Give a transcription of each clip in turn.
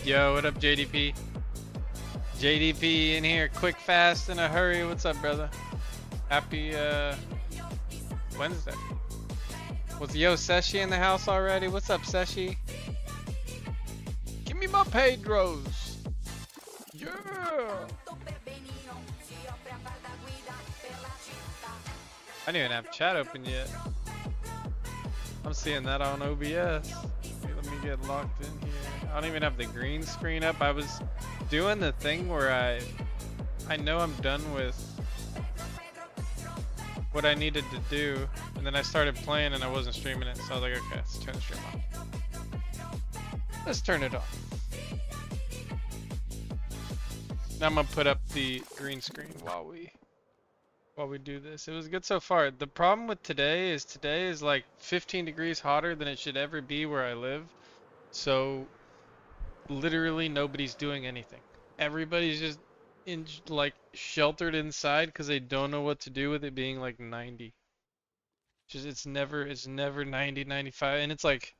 Yo, what up, JDP? JDP in here, quick, fast, in a hurry. What's up, brother? Happy Wednesday. Was Yo Seshi in the house already? What's up, Seshi? Give me my Pedros. Yeah. I didn't even have chat open yet. I'm seeing that on OBS. Okay, let me get locked in here. I don't even have the green screen up. I was doing the thing where I know I'm done with what I needed to do, and then I started playing and I wasn't streaming it, so I was like, okay, let's turn the stream off. Let's turn it off. Now I'm gonna put up the green screen while we do this. It was good so far. The problem with today is like 15 degrees hotter than it should ever be where I live. So literally nobody's doing anything. Everybody's just like sheltered inside because they don't know what to do with it being like 90. It's never 90, 95, and it's like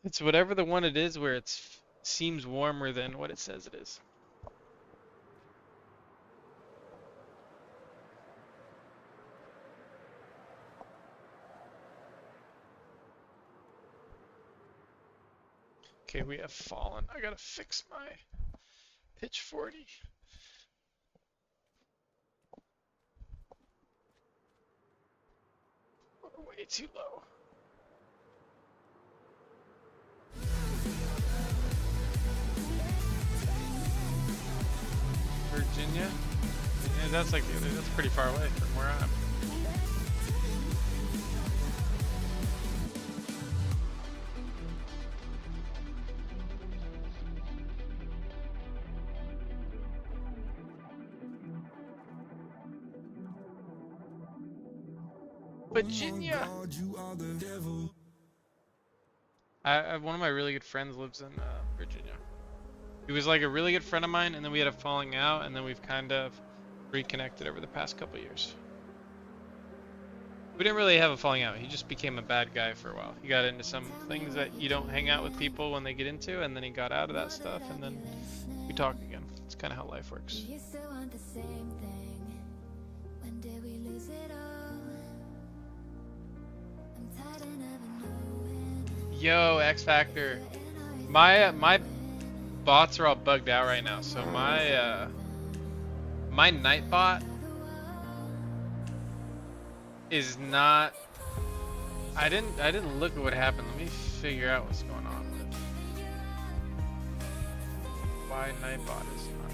it's whatever the one it is where it seems warmer than what it says it is. Okay, we have fallen. I gotta fix my pitch 40. We're way too low. Virginia? Yeah, that's like that's pretty far away from where I'm. Virginia. One of my really good friends lives in Virginia. He was like a really good friend of mine, and then we had a falling out, and then we've kind of reconnected over the past couple years. We didn't really have a falling out. He just became a bad guy for a while. He got into some things that you don't hang out with people when they get into, and then he got out of that stuff, and then we talk again. It's kind of how life works. Yo, X Factor. My bots are all bugged out right now, so my my Nightbot is not. I didn't look at what happened. Let me figure out what's going on with it. Why Nightbot is not.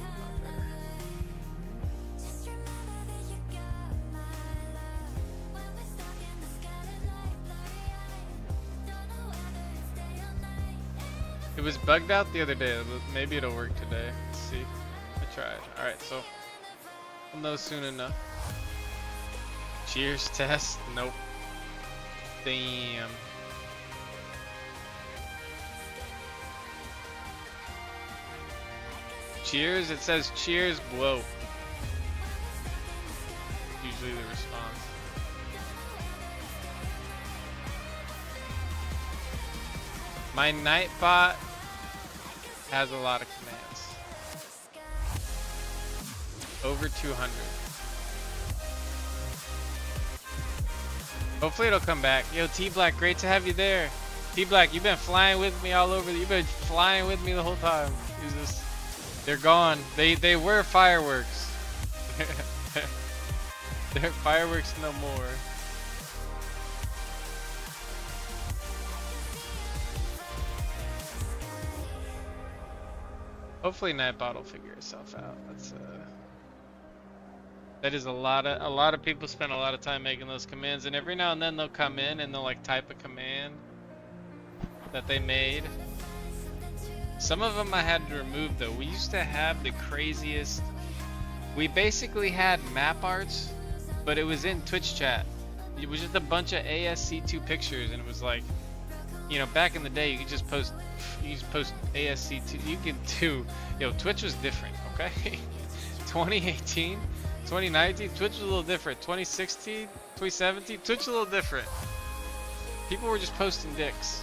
It was bugged out the other day. Maybe it'll work today. Let's see. I tried. Alright, so we'll know soon enough. Cheers test. Nope. Damn. Cheers. It says cheers. Whoa. Usually the response. My Nightbot has a lot of commands. Over 200. Hopefully it'll come back. Yo, T-Black, great to have you there. T-Black, you've been flying with me all over. You've been flying with me the whole time. Jesus. They're gone. They were fireworks. They're fireworks no more. Hopefully Nightbot will figure itself out. That is a lot of people spend a lot of time making those commands, and every now and then they'll come in and they'll like type a command that they made. Some of them I had to remove though. We used to have the craziest. We basically had map arts, but it was in Twitch chat. It was just a bunch of ASC2 pictures, and it was like, you know, back in the day you could just post ASC2. You could do, yo, Twitch was different, okay? 2018, 2019, Twitch was a little different. 2016, 2017, Twitch was a little different. People were just posting dicks.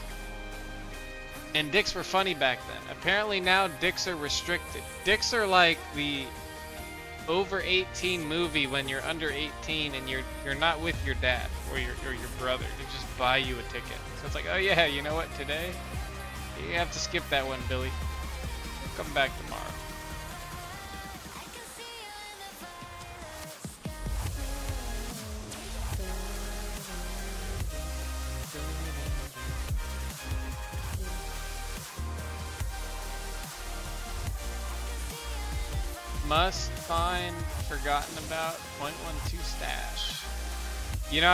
And dicks were funny back then. Apparently now dicks are restricted. Dicks are like the over 18 movie when you're under 18 and you're not with your dad or your brother. They just buy you a ticket. So it's like, oh yeah, you know what, today you have to skip that one, Billy. Come back tomorrow. Must find forgotten about .12 stash. You know,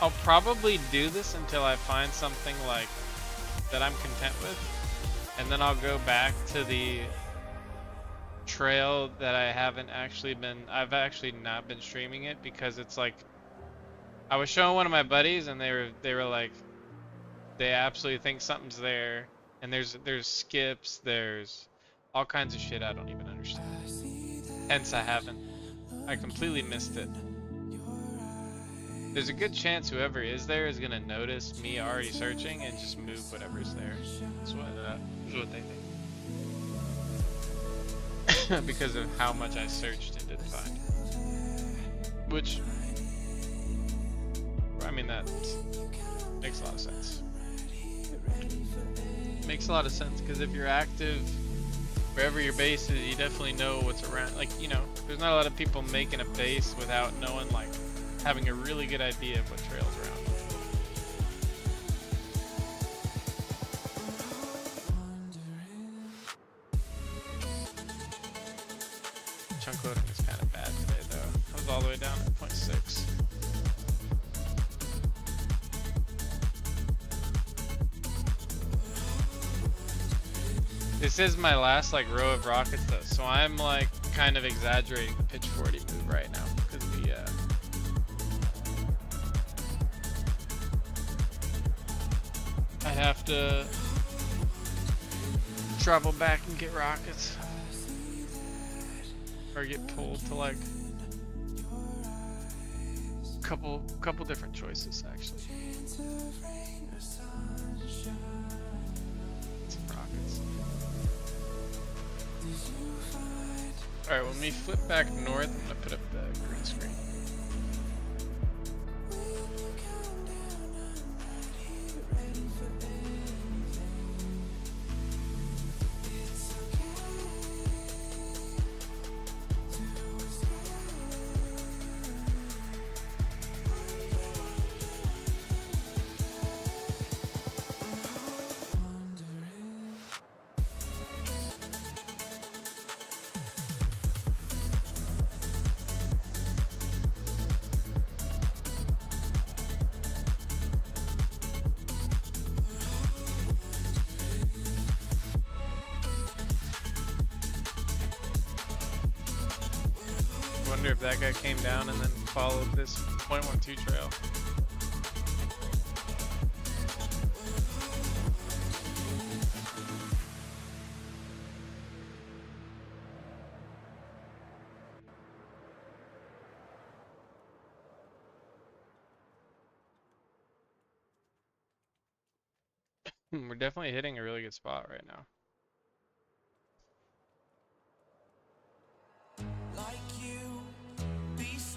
I'll probably do this until I find something like that I'm content with, and then I'll go back to the trail that I've actually not been streaming it, because it's like, I was showing one of my buddies and they were like, they absolutely think something's there, and there's skips, there's all kinds of shit I don't even understand. Hence I completely missed it. There's a good chance whoever is there is gonna notice me already searching and just move whatever's there. That's what they think. Because of how much I searched and didn't find. Which, I mean, that makes a lot of sense. Makes a lot of sense, because if you're active wherever your base is, you definitely know what's around. Like, you know, there's not a lot of people making a base without knowing, like, having a really good idea of what trails around. Chunk loading is kind of bad today, though. I was all the way down at 0.6. This is my last like row of rockets though, so I'm like kind of exaggerating the pitch 40 move right now, because I'd have to travel back and get rockets, or get pulled to like couple different choices actually. Alright, when we flip back north, I'm gonna put up the green screen. wonder if that guy came down and then followed this .12 trail. We're definitely hitting a really good spot right now.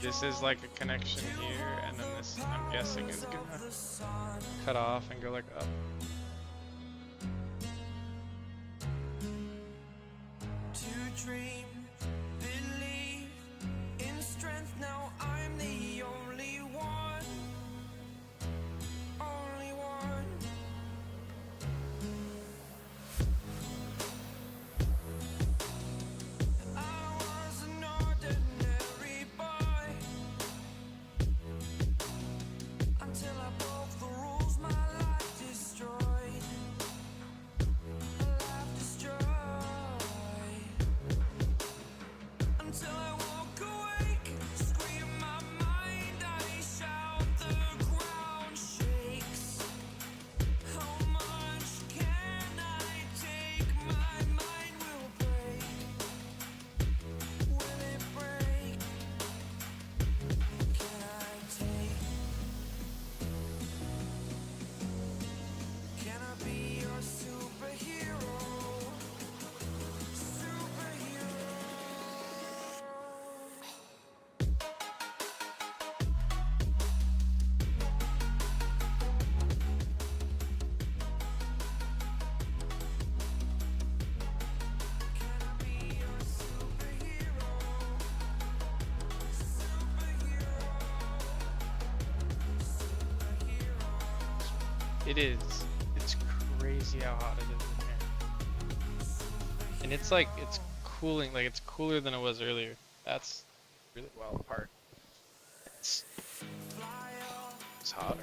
This is like a connection here, and then this, I'm guessing, is gonna cut off and go like up. To dream, believe in strength. Now I'm the only one, only one. I was an ordinary boy until I broke the rules. My life destroyed. Life destroyed. Until I walk awake, scream my mind, I shout, the ground shakes. How much can I take? My mind will break. Will it break? Can I take? Can I be your superhero? Superhero. Can I be your superhero? Superhero. It is. It's crazy how hot it is in here. And it's like, it's cooling, like it's cooler than it was earlier. That's the really wild part. It's hotter.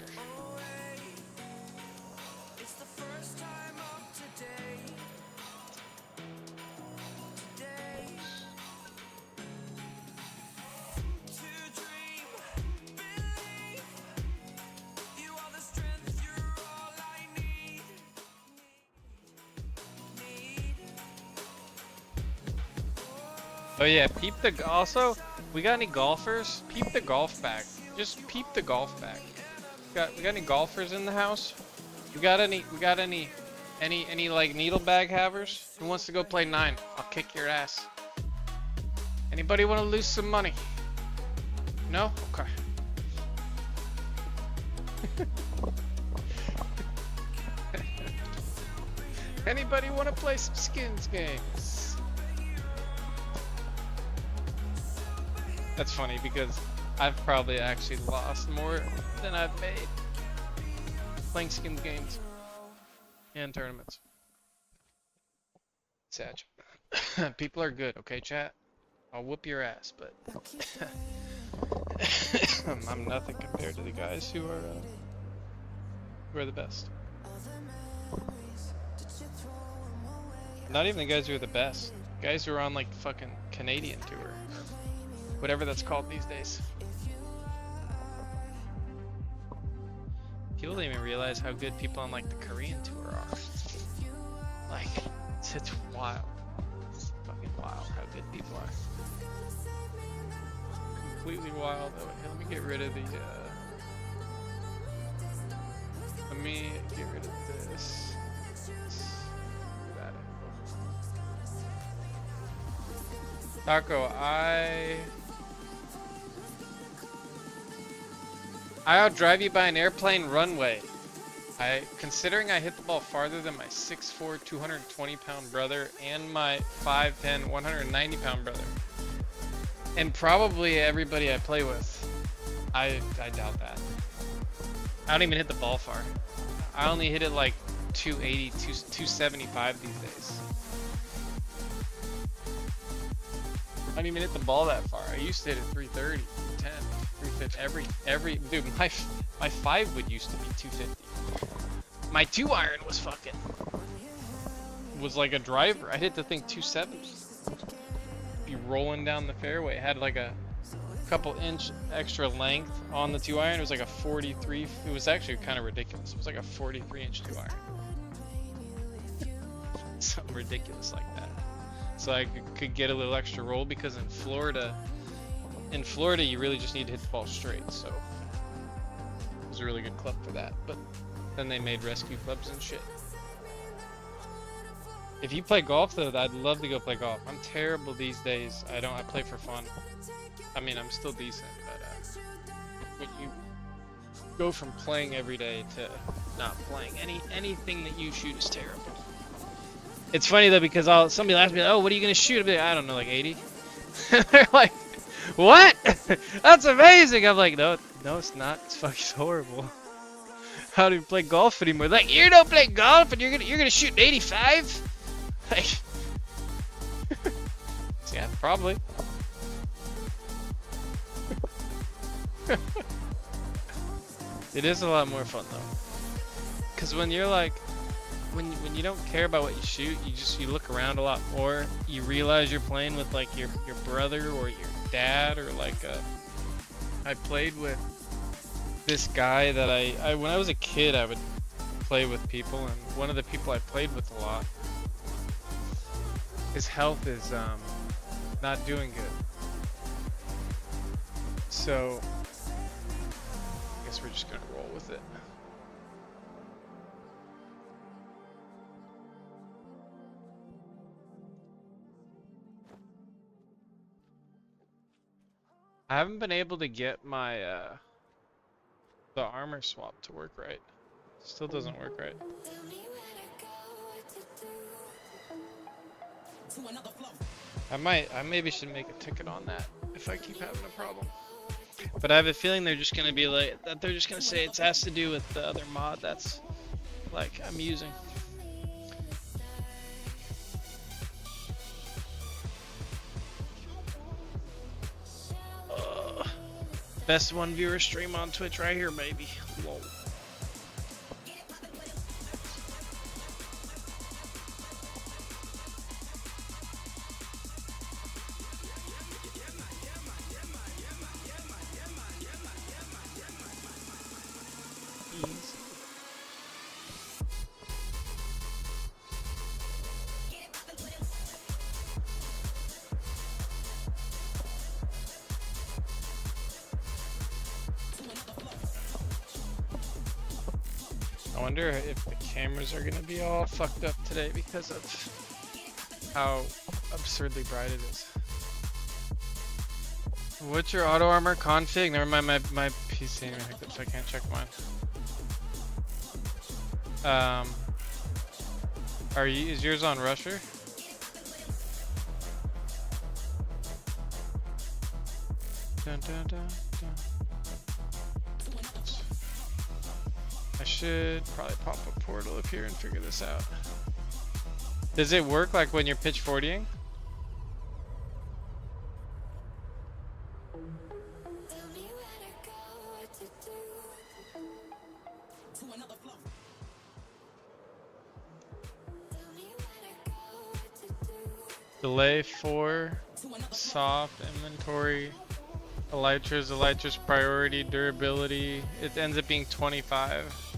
It's the first time of today. Today. To dream, believe. You are the strength, you're all I need. Oh yeah, peep the, also, we got any golfers? Peep the golf bag. Just peep the golf bag. We got any golfers in the house? We got any like needle bag havers? Who wants to go play 9? I'll kick your ass. Anybody want to lose some money? No? Okay. Anybody want to play some skins games? That's funny because I've probably actually lost more than I've made playing skins games and tournaments. Sad. People are good, okay, chat? I'll whoop your ass, but I'm nothing compared to the guys who are the best. Not even the guys who are the best. Guys who are on like fucking Canadian tour. Whatever that's called these days. People don't even realize how good people on like the Korean tour are. Like, it's wild. It's fucking wild how good people are. Completely wild. Oh, let me get rid of the, let me get rid of this. Taco, I'll drive you by an airplane runway. Considering I hit the ball farther than my 6'4", 220-pound brother and my 5'10", 190-pound brother, and probably everybody I play with, I doubt that. I don't even hit the ball far. I only hit it like 280, 275 these days. I don't even hit the ball that far. I used to hit it 330, 10, 350 dude, my 5 wood used to be 250. My 2-iron was like a driver. I hit the thing 270. Be rolling down the fairway. It had like a couple inch extra length on the 2-iron. It was like a 43. It was actually kind of ridiculous. It was like a 43-inch 2-iron. Something ridiculous like that. So I could get a little extra roll, because in Florida you really just need to hit the ball straight. So it was a really good club for that. But then they made rescue clubs and shit. If you play golf though, I'd love to go play golf. I'm terrible these days. I play for fun. I mean, I'm still decent, but when you go from playing every day to not playing, anything that you shoot is terrible. It's funny though, because somebody will ask me, oh, what are you gonna shoot? I'll be like, I don't know, like 80. They're like, what? That's amazing. I'm like, no, it's not. It's fucking horrible. How do you play golf anymore? Like, you don't play golf and you're gonna shoot an 85? Like, yeah, probably. It is a lot more fun though, because when you're like, when you don't care about what you shoot, you look around a lot more. You realize you're playing with like your brother or your dad, or like I played with this guy that I when I was a kid I would play with people, and one of the people I played with a lot, his health is not doing good. So I guess we're just gonna roll with it. I haven't been able to get my the armor swap to work right. Still doesn't work right. I maybe should make a ticket on that if I keep having a problem. But I have a feeling they're just gonna be like that. They're just gonna say it has to do with the other mod that's like I'm using. Best one viewer stream on Twitch right here, baby. Lol. I wonder if the cameras are gonna be all fucked up today because of how absurdly bright it is. What's your auto armor config? Never mind, my PC ain't hooked up, so I can't check mine. Is yours on Rusher? Dun, dun, dun, dun. I should probably pop a portal up here and figure this out. Does it work like when you're pitch 40ing? Delay 4, soft, inventory, Elytra's priority, durability. It ends up being 25.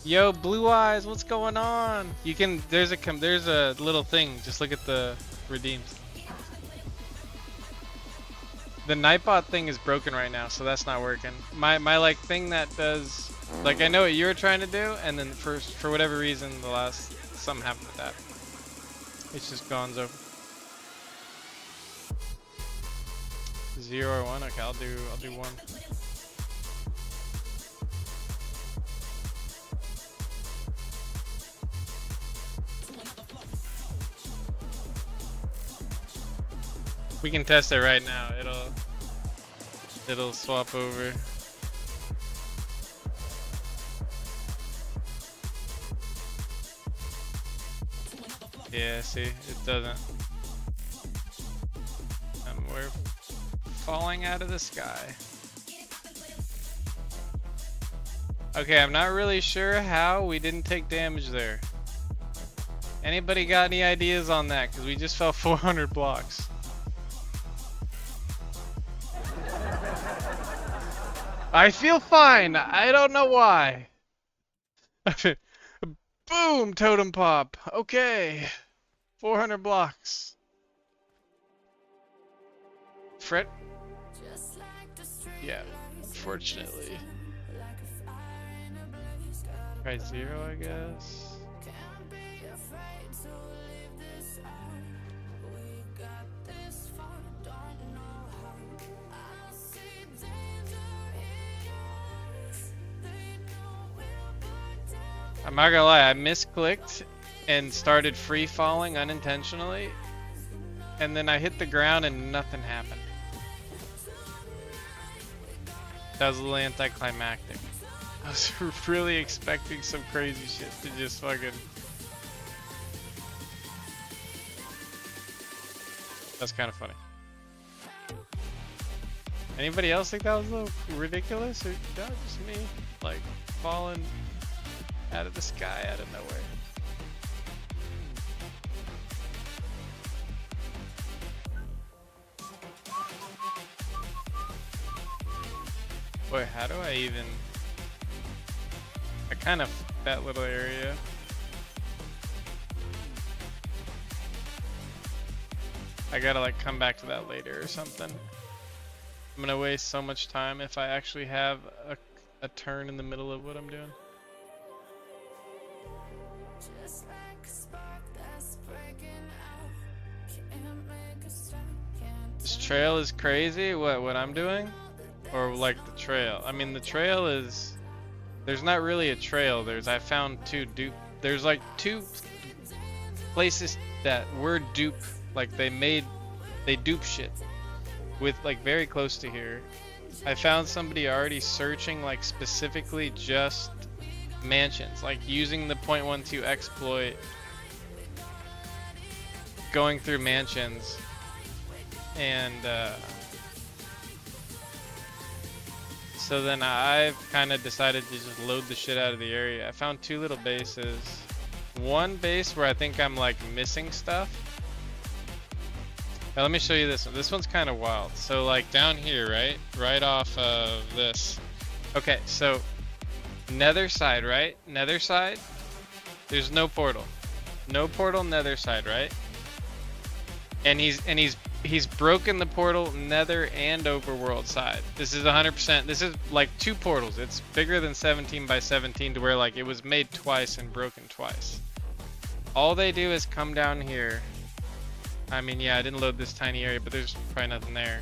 Yo, Blue Eyes, what's going on? You can, there's a little thing. Just look at the redeems. The Nightbot thing is broken right now, so that's not working. My like thing that does, like I know what you were trying to do, and then for whatever reason something happened with that. It's just gonzo. 0 or 1. Okay, I'll do 1. We can test it right now. It'll swap over. Yeah, see, it doesn't. And we're falling out of the sky. Okay, I'm not really sure how we didn't take damage there. Anybody got any ideas on that? Because we just fell 400 blocks. I feel fine. I don't know why. Boom, totem pop. Okay. 400 blocks. Fret. Yeah, unfortunately. Try 0, I guess. I'm not gonna lie, I misclicked and started free falling unintentionally, and then I hit the ground and nothing happened. That was a little anticlimactic. I was really expecting some crazy shit to just fucking... That's kind of funny. Anybody else think that was a little ridiculous, or that was just me, like, falling out of the sky out of nowhere? Boy, how do I even... I kind of that little area. I gotta like come back to that later or something. I'm gonna waste so much time if I actually have a turn in the middle of what I'm doing. This trail is crazy. What I'm doing? Or like the trail? I mean, the trail is... There's not really a trail. I found there's like 2 places that were dupe. Like they dupe shit with like very close to here. I found somebody already searching like specifically just mansions, like using the .12 exploit, going through mansions, and so then I've kind of decided to just load the shit out of the area. I found 2 little bases. One base where I think I'm like missing stuff. Now let me show you this one. This one's kind of wild. So like down here, right? Right off of this. Okay, so nether side, right? Nether side. There's no portal. No portal nether side, right? And he's broken the portal nether and overworld side. This is 100%. This is like 2 portals. It's bigger than 17 by 17 to where like it was made twice and broken twice. All they do is come down here. I mean, yeah, I didn't load this tiny area, but there's probably nothing there.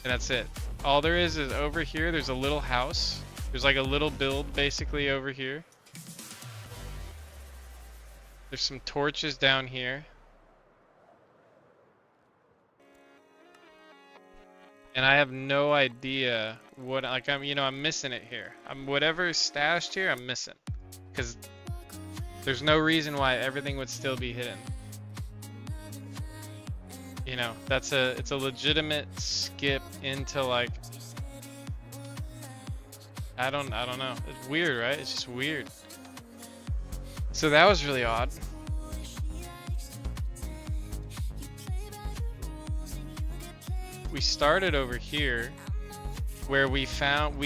And that's it. All there is over here, there's a little house. There's like a little build basically over here. There's some torches down here. And I have no idea what, like, I'm missing it here. Whatever is stashed here, I'm missing. Because there's no reason why everything would still be hidden. You know, it's a legitimate skip into like, I don't know. It's weird, right? It's just weird. So that was really odd. We started over here where we found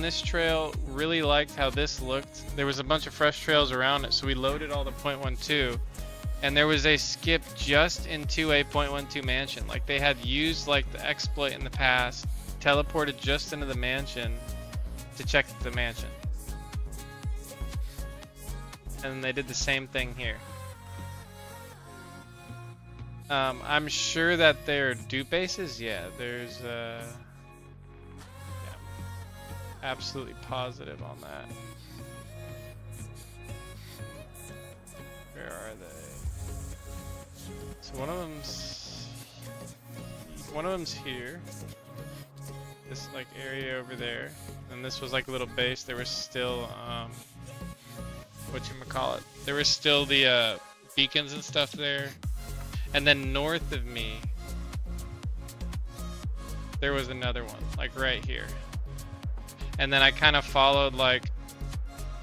this trail, really liked how this looked. There was a bunch of fresh trails around it, so we loaded all the .12, and there was a skip just into a .12 mansion. Like they had used like the exploit in the past, teleported just into the mansion to check the mansion. And they did the same thing here. I'm sure that there are dupe bases. Yeah, there's yeah, absolutely positive on that. Where are they? So one of them's here. This like area over there, and this was like a little base. There was still whatchamacallit, there was still the beacons and stuff there. And then north of me, there was another one, like right here. And then I kind of followed like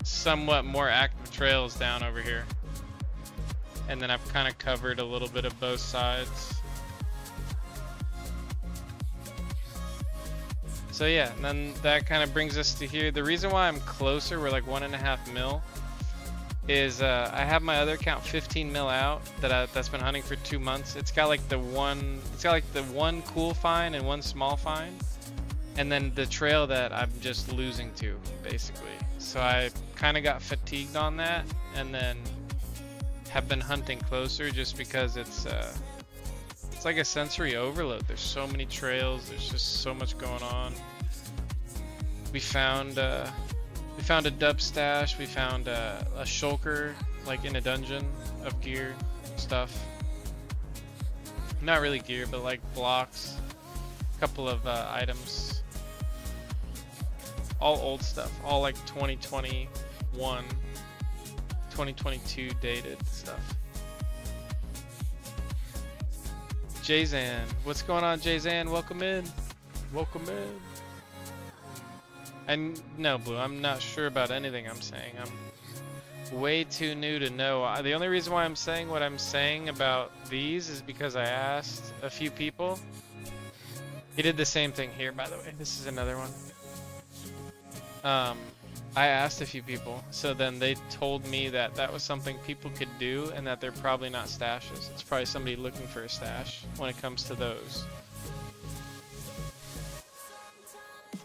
somewhat more active trails down over here. And then I've kind of covered a little bit of both sides. So yeah, and then that kind of brings us to here. The reason why I'm closer, we're like 1.5 mil, is I have my other account 15 mil out that's been hunting for 2 months. It's got like the one cool find and one small find, and then the trail that I'm just losing to basically. So I kind of got fatigued on that, and then have been hunting closer just because it's like a sensory overload. There's so many trails. There's just so much going on. We found a dub stash. We found a shulker like in a dungeon of gear stuff. Not really gear, but like blocks. A couple of items. All old stuff. All like 2021, 2022 dated stuff. Jayzan, what's going on, Jayzan? Welcome in. Welcome in. And no, Blue, I'm not sure about anything I'm saying. I'm way too new to know. The only reason why I'm saying what I'm saying about these is because I asked a few people. He did the same thing here, by the way. This is another one. I asked a few people, so then they told me that that was something people could do and that they're probably not stashes. It's probably somebody looking for a stash when it comes to those.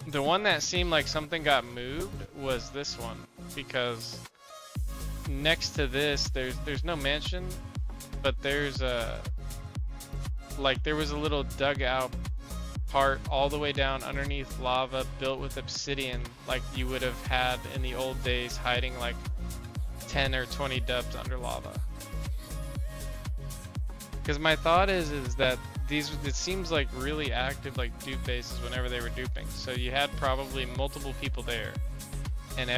The one that seemed like something got moved was this one, because next to this there's no mansion, but there's a there was a little dugout part all the way down underneath lava, built with obsidian, like you would have had in the old days, hiding like 10 or 20 dubs under lava. Because my thought is that it seems like really active like dupe bases whenever they were duping. So you had probably multiple people there, and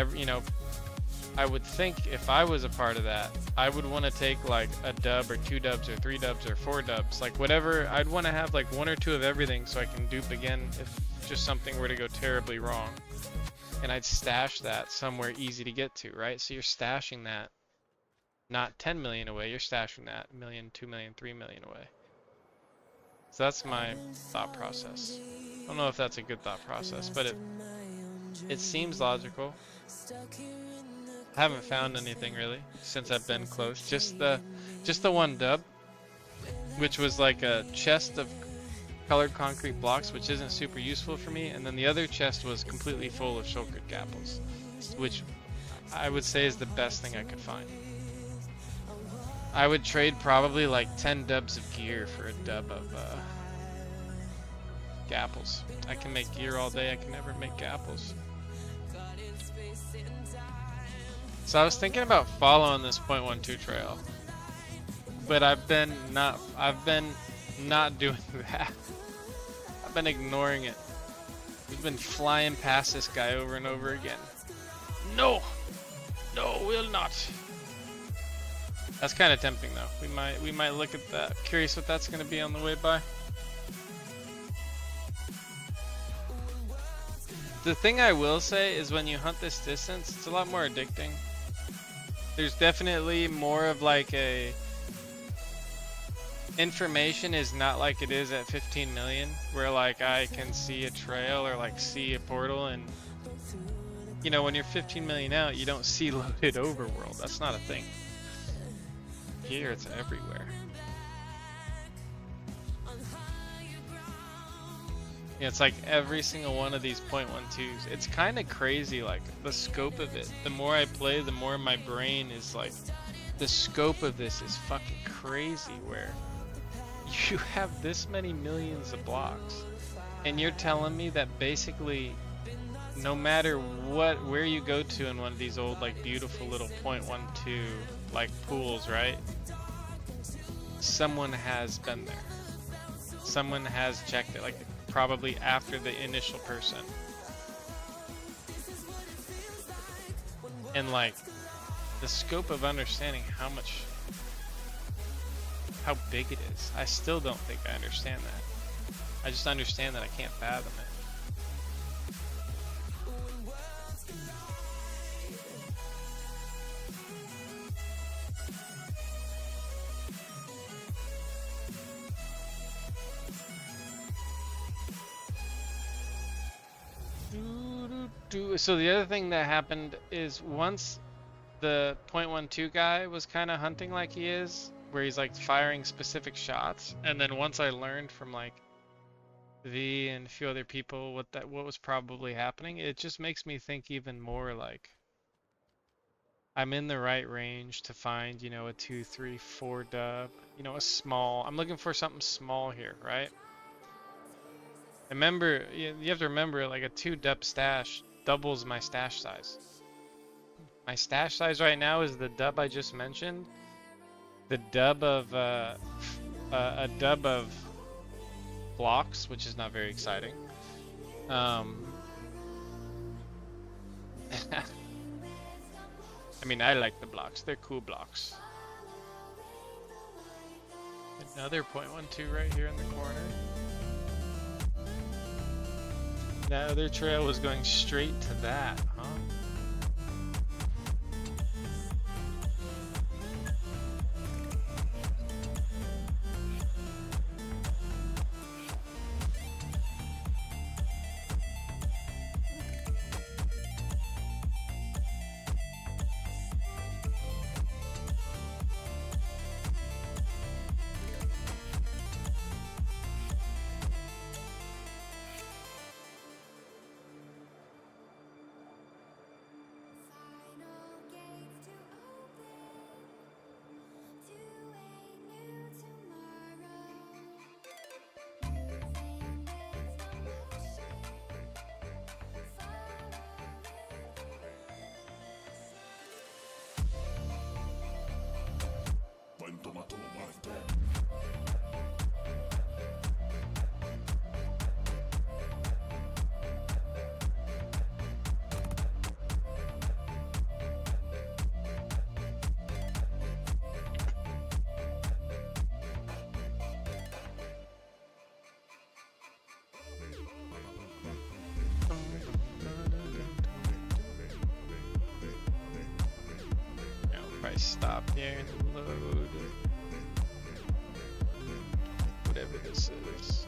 I would think if I was a part of that, I would want to take like a dub or 2 dubs or 3 dubs or 4 dubs, like whatever. I'd want to have like 1 or 2 of everything so I can dupe again if just something were to go terribly wrong. And I'd stash that somewhere easy to get to, right? So you're stashing that not 10 million away, you're stashing that 1 million, 2 million, 3 million away. So that's my thought process. I don't know if that's a good thought process, but it seems logical. I haven't found anything really since I've been close. Just the one dub, which was like a chest of colored concrete blocks, which isn't super useful for me, and then the other chest was completely full of shulkered gapples, which I would say is the best thing I could find. I would trade probably like 10 dubs of gear for a dub of gapples. I can make gear all day, I can never make gapples. So I was thinking about following this 0.12 trail, but I've been not doing that. I've been ignoring it. We've been flying past this guy over and over again. No, will not. That's kind of tempting though. We might look at that. Curious what that's going to be on the way by. The thing I will say is when you hunt this distance, it's a lot more addicting. There's definitely more of like a information is not like it is at 15 million, where like I can see a trail or like see a portal, and when you're 15 million out, you don't see loaded overworld. That's not a thing. Here it's everywhere. It's like every single one of these 0.12s. It's kind of crazy, like the scope of it. The more I play, the more my brain is like, the scope of this is fucking crazy, where you have this many millions of blocks, and you're telling me that basically no matter where you go to in one of these old like beautiful little 0.12 like pools, right? Someone has been there. Someone has checked it, like probably after the initial person. And like the scope of understanding how big it is, I still don't think I understand that. I just understand that I can't fathom it. So the other thing that happened is once the .12 guy was kind of hunting like he is, where he's like firing specific shots, and then once I learned from like V and a few other people what was probably happening, it just makes me think even more like I'm in the right range to find, you know, a 2, 3, 4 dub, you know, a small. I'm looking for something small here, right? Remember, you have to remember, like a 2 dub stash doubles my stash size. My stash size right now is the dub I just mentioned. The dub of a dub of blocks, which is not very exciting. I mean, I like the blocks. They're cool blocks. Another .12 right here in the corner. That other trail was going straight to that, huh? Stop here and load whatever this is.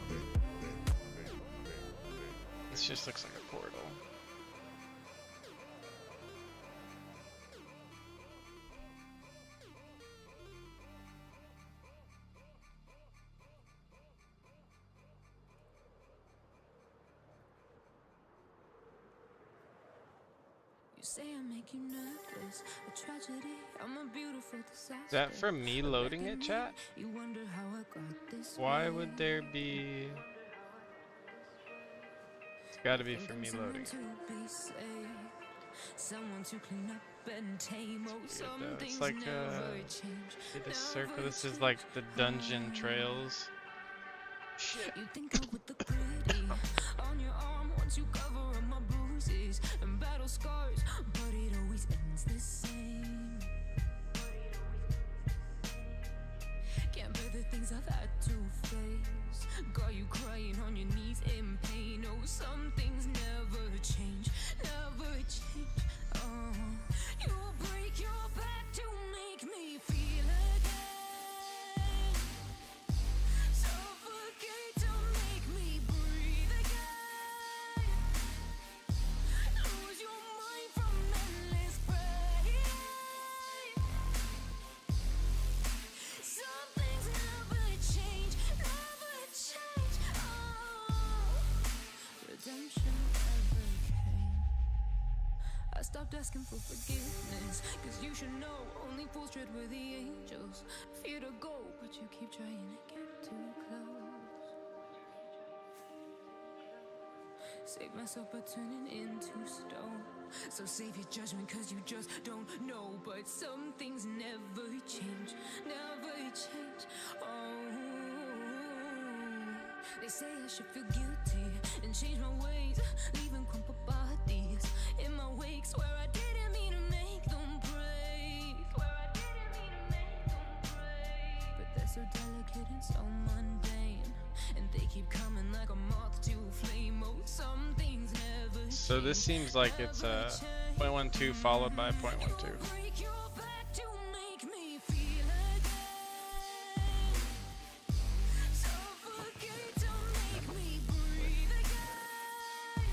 This just looks like a portal. You say I make you nervous, a tragedy, I'm a beautiful disaster. Is that for me loading it, chat? You wonder how I got this Why way. would there be... It's gotta be for me loading. Someone to clean up and tame. Oh, some It's things like never change. this circle. This is like the dungeon trails. Shit. You think I'm with the pretty on your arm once you cover up my bruises and battle scars, but it always ends the same. Can't bear the things I've had to face. Got you crying on your knees in pain. Oh, some things never change, never change. Oh, you'll break your back to make me feel again. Suffocate to make me breathe again. Lose your mind from endless pain. Some things never change, never change. Oh, redemption never came. I stopped asking for forgiveness, cause you should know only fools tread where the angels fear to go, but you keep trying to get too close. Save myself by turning into stone. So save your judgment cause you just don't know. But some things never change, never change. Oh, they say I should feel guilty and change my ways, leaving crumpled bodies in my wake. Swear I didn't mean to make them break. Swear I didn't mean to make them break. But they're so delicate and so mundane, and they keep coming like a moth to flame. Oh, some things never So this seems like it's a .12 followed by .12. break your back to make me feel again. Suffocate to make me breathe again.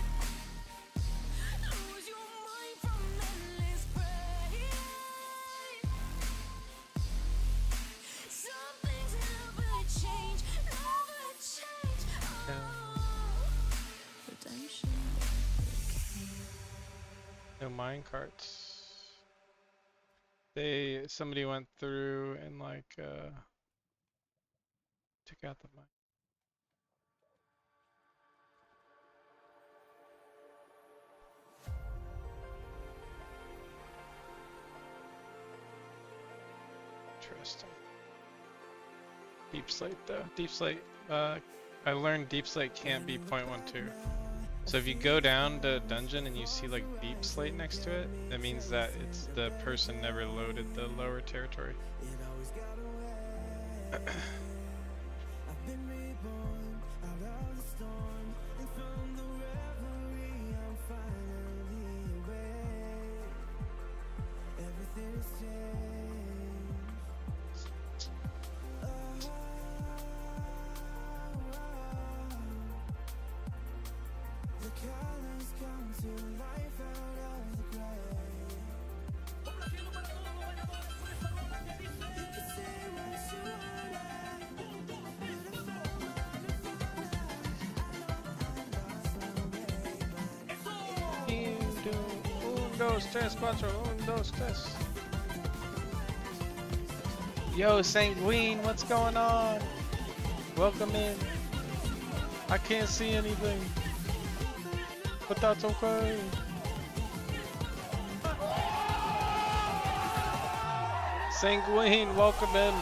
No mine carts. Somebody went through and like took out the mine. Interesting. Deep slate though. Deep slate. I learned deep slate can't be 0.12. So if you go down to dungeon and you see like deep slate next to it, that means that it's the person never loaded the lower territory. Dos, tres, cuatro, un, dos, tres. Yo, Sanguine, what's going on? Welcome in. I can't see anything, but that's okay. Sanguine, welcome in.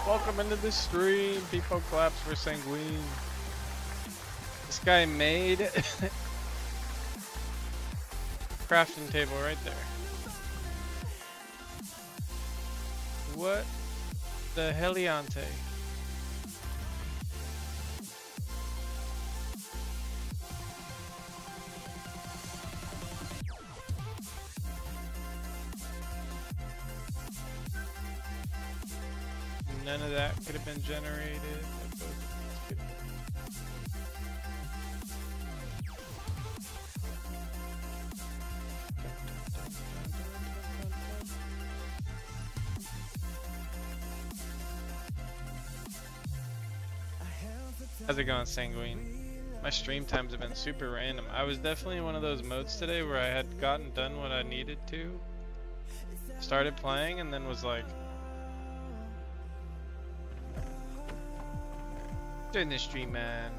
Welcome into the stream. People claps for Sanguine. This guy made crafting table right there. What the heliante? None of that could have been generated. How's it going, Sanguine? My stream times have been super random. I was definitely in one of those modes today where I had gotten done what I needed to, started playing, and then was like, doing this stream, man.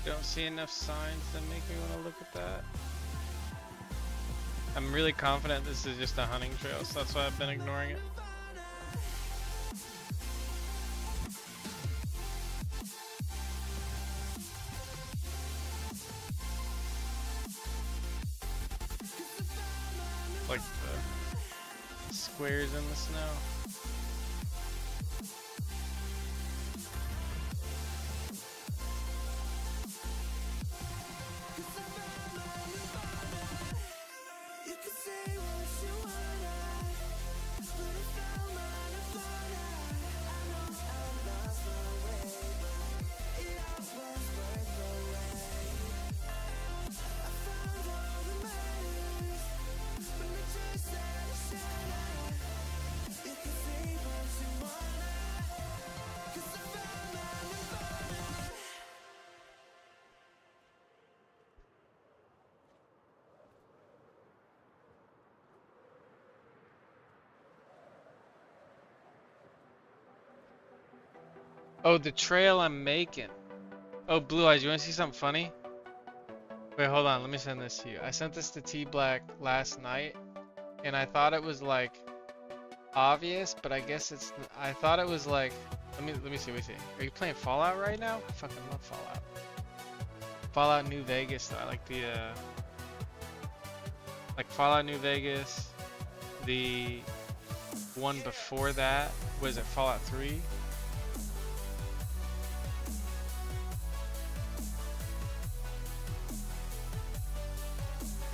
Don't see enough signs that make me want to look at that. I'm really confident this is just a hunting trail, so that's why I've been ignoring it. Like the squares in the snow. Oh, the trail I'm making. Oh, Blue Eyes, you want to see something funny? Wait, hold on. Let me send this to you. I sent this to T Black last night, and I thought it was like obvious, but I guess it's. I thought it was like. Let me see. Are you playing Fallout right now? I fucking love Fallout. Fallout New Vegas. I like the like Fallout New Vegas. The one before that was it Fallout 3.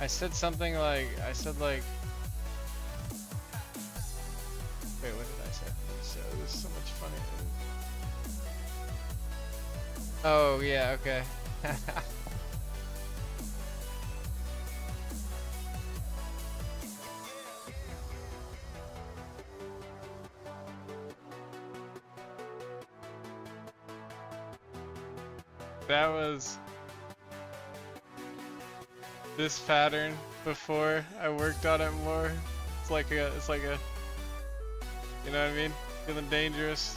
I said something like, wait, what did I say? It was so much funny. Oh, yeah, okay. That was this pattern before I worked on it more. It's like a, you know what I mean? Feeling dangerous.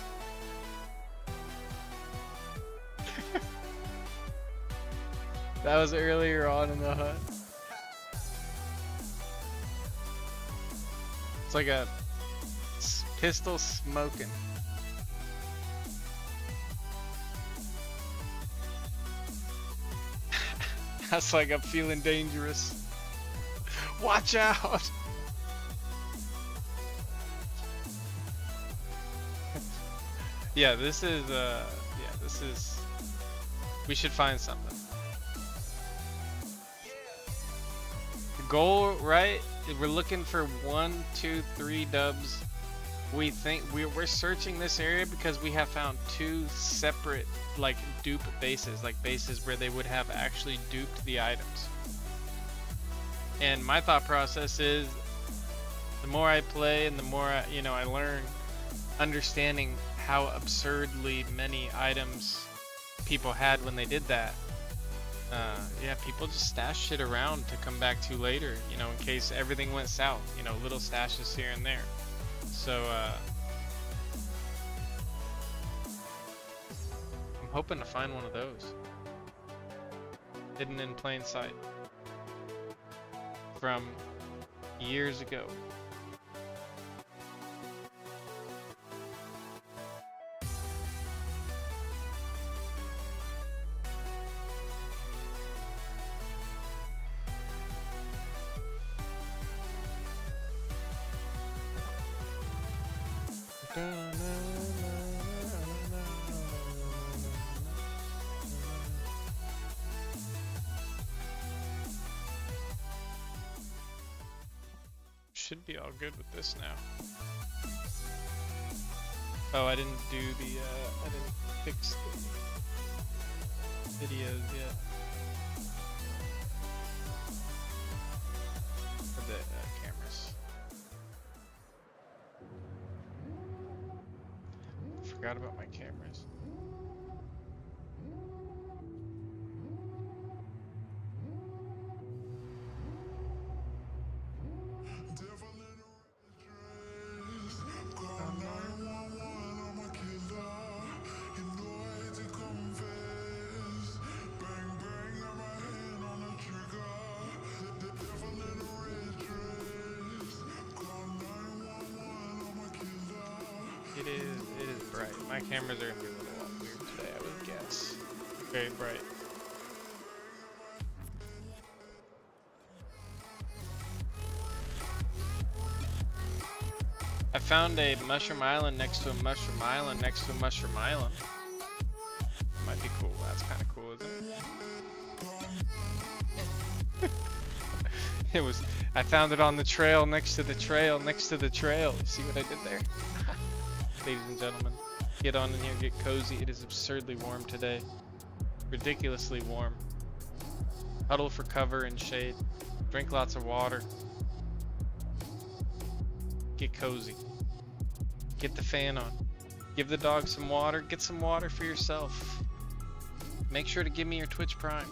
That was earlier on in the hunt. It's like a pistol smoking. That's like I'm feeling dangerous. Watch out! Yeah, this is we should find something. The goal, right? We're looking for 1, 2, 3 dubs. We think we're searching this area because we have found 2 separate like dupe bases, like bases where they would have actually duped the items. And my thought process is, the more I play and the more I learn, understanding how absurdly many items people had when they did that. Yeah, people just stash shit around to come back to later, in case everything went south, little stashes here and there. So, I'm hoping to find one of those. Hidden in plain sight. From years ago. Should be all good with this now. Oh, I didn't do the, I didn't fix the videos yet. For the cameras. Forgot about my cameras. It is bright. My cameras are gonna be a little weird today, I would guess. Very bright. I found a mushroom island next to a mushroom island next to a mushroom island. Might be cool. That's kind of cool, isn't it? I found it on the trail next to the trail next to the trail. You see what I did there? Ladies and gentlemen, get on in here, get cozy. It is absurdly warm today. Ridiculously warm. Huddle for cover and shade. Drink lots of water. Get cozy. Get the fan on. Give the dog some water. Get some water for yourself. Make sure to give me your Twitch Prime.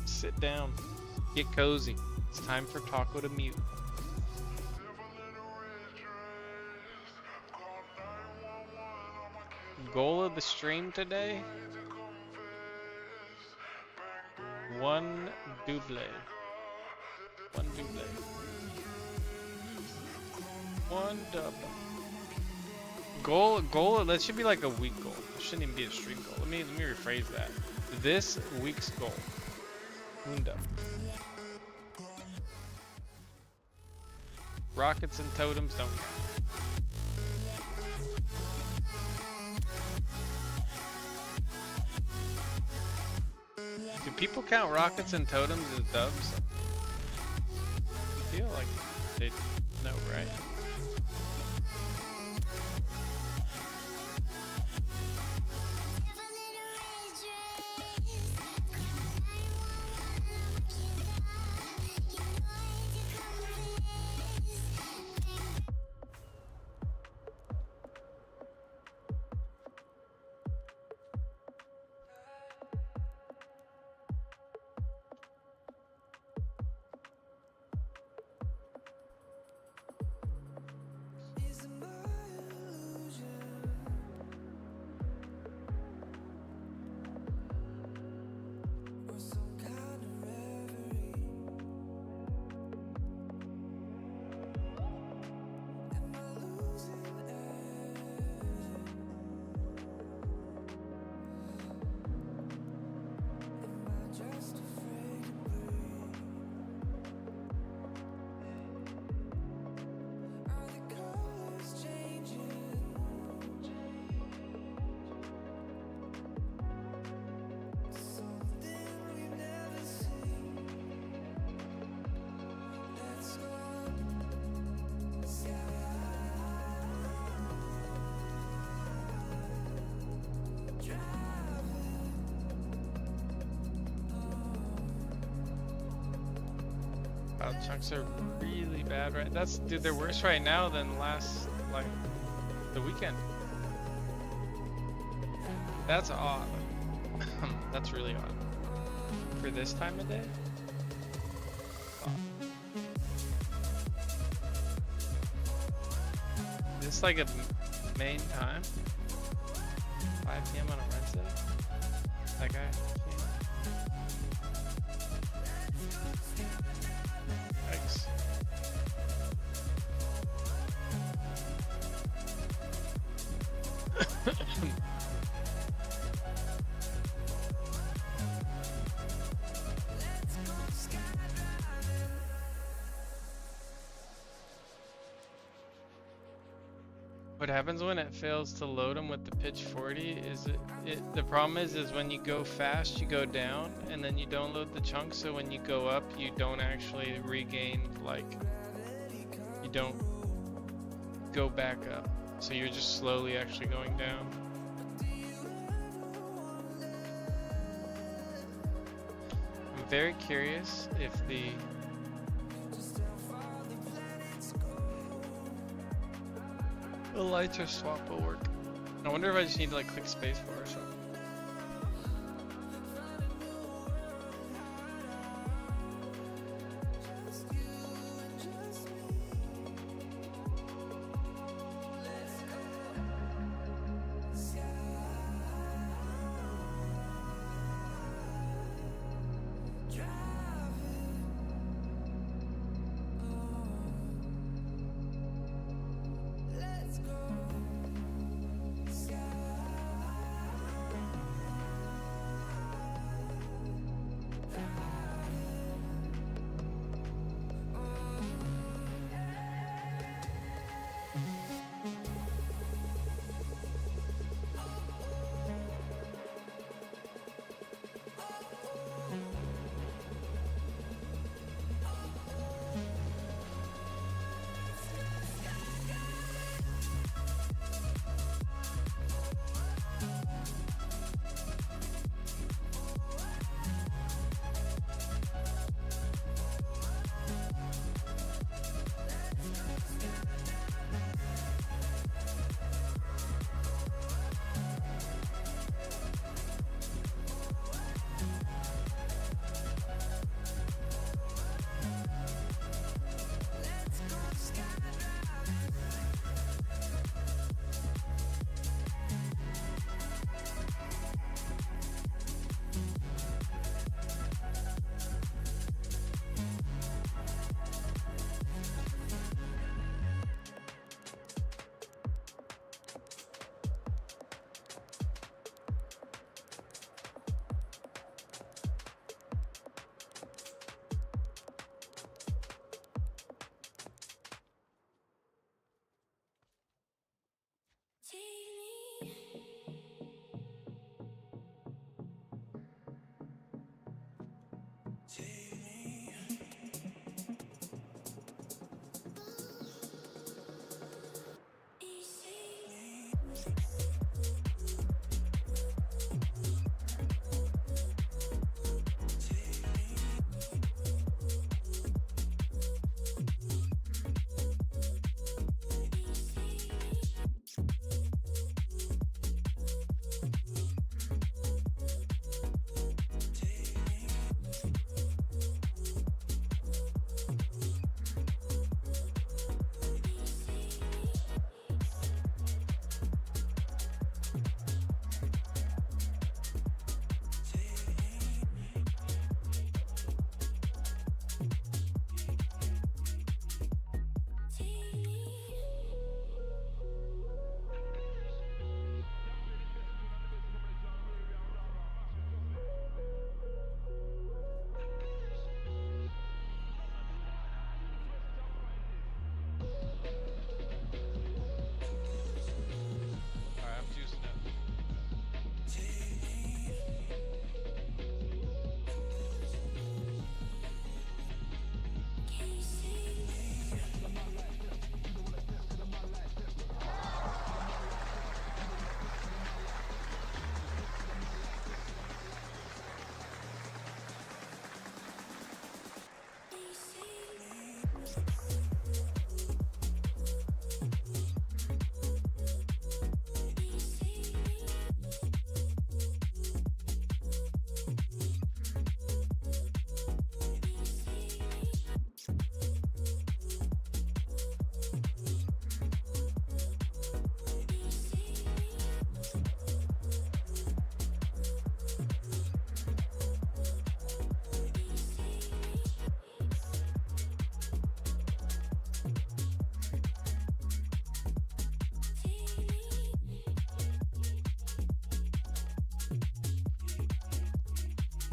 Sit down. Get cozy. It's time for Taco to mute. Goal of the stream today? 1 double. 1 double. 1 double. Goal, that should be like a week goal. It shouldn't even be a stream goal. Let me rephrase that. This week's goal. 1 double. Rockets and totems don't count. Do people count rockets and totems as dubs? I feel like they know, right? Cloud chunks are really bad, right? That's, dude, they're worse right now than last, like, the weekend. That's odd. That's really odd. For this time of day? Odd. Is this like a main time? 5 p.m. on a Wednesday? That guy? Yikes. What happens when it fails to load them with the pitch 40 is the problem is when you go fast you go down and then you don't load the chunks, so when you go up you don't actually regain, like, you don't go back up, so you're just slowly actually going down. I'm very curious if the Elytra swap will work. I wonder if I just need to, like, click spacebar or something.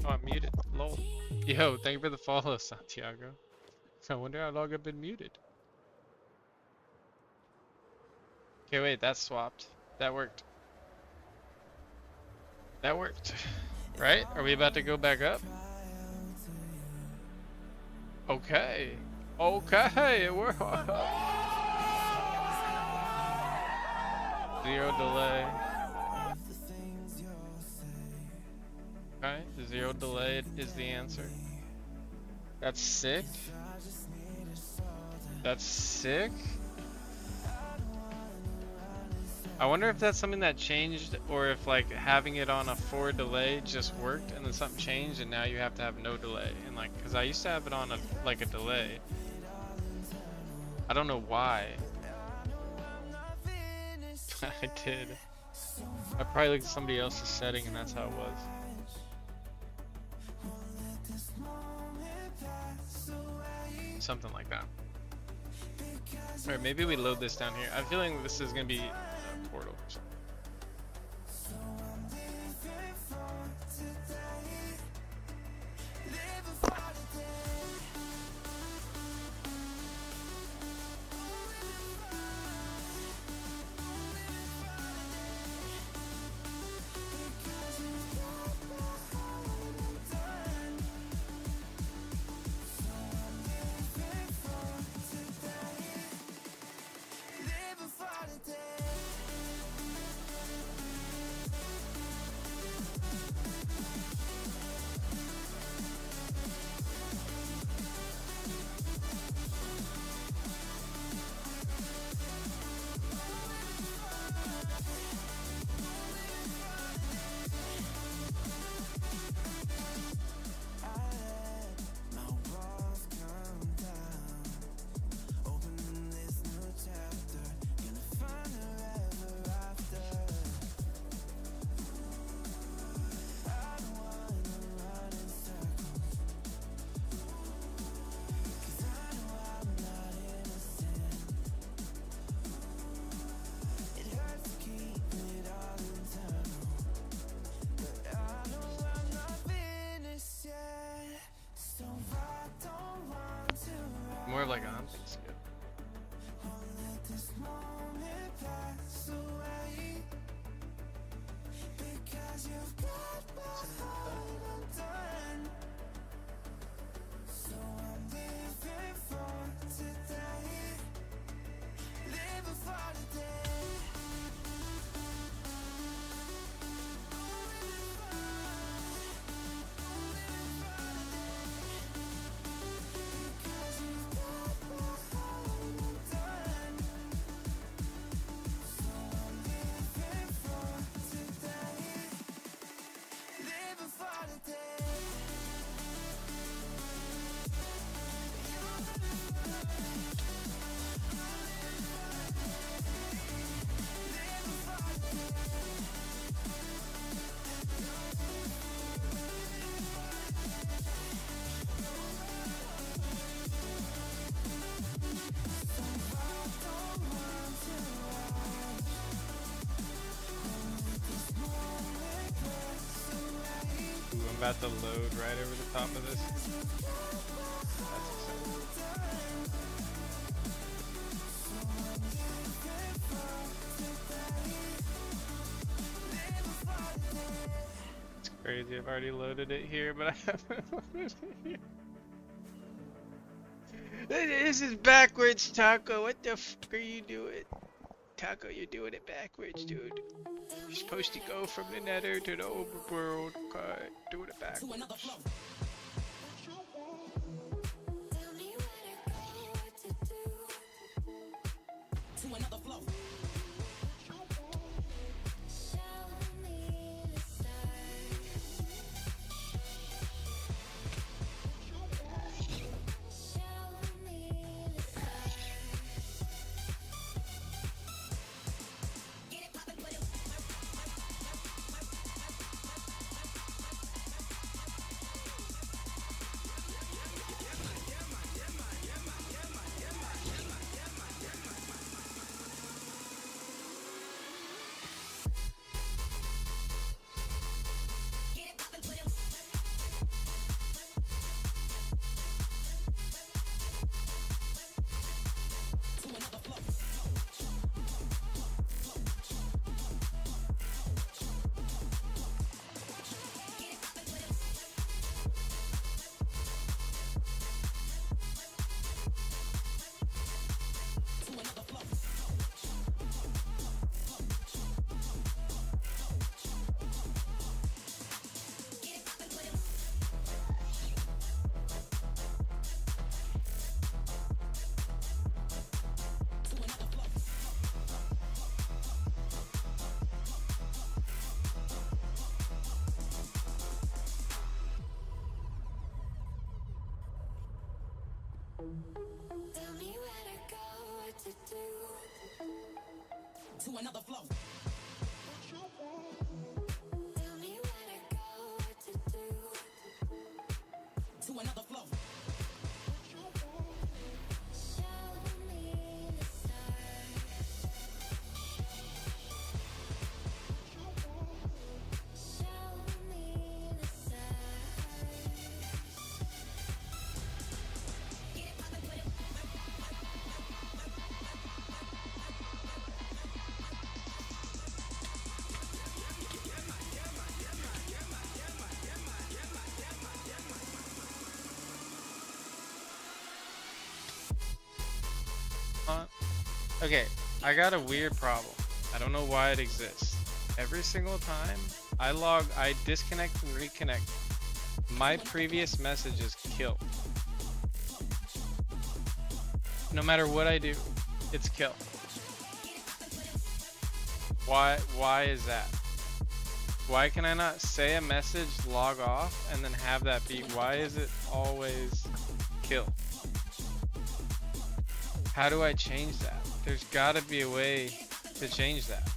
Oh, I'm muted. Lol. Yo, thank you for the follow, Santiago. I wonder how long I've been muted. Okay, wait, that swapped. That worked. That worked. Right? Are we about to go back up? Okay. Okay, it worked. Zero delay. Okay, zero delay is the answer. That's sick. That's sick. I wonder if that's something that changed, or if like having it on a 4 delay just worked and then something changed and now you have to have no delay. And like, cause I used to have it on a delay. I don't know why. I did. I probably looked at somebody else's setting and that's how it was. Something like that. Alright, maybe we load this down here. I'm feeling this is gonna be a portal. More like I'm thinking. I'm about to load right over the top of this. That's exciting. It's crazy, I've already loaded it here, but I haven't loaded it here. This is backwards, Taco. What the fuck are you doing? Taco, you're doing it backwards, dude. You're supposed to go from the nether to the overworld. Okay, doing it backwards. Tell me where to go, what to do. Show me the signs. Show me the Okay, I got a weird problem. I don't know why it exists. Every single time I disconnect and reconnect, my previous message is killed. No matter what I do, it's killed. Why is that? Why can I not say a message, log off, and then have that be? Why is it always killed? How do I change that? There's gotta be a way to change that.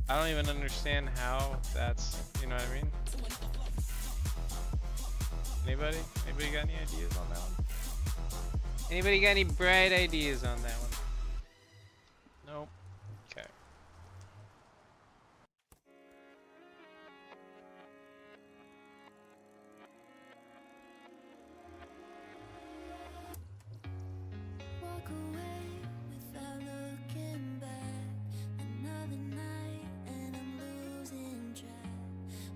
I don't even understand how that's, you know what I mean? Anybody? Anybody got any ideas on that one? Anybody got any bright ideas on that one? Nope. Okay. walk away without looking back. Another night and I'm losing track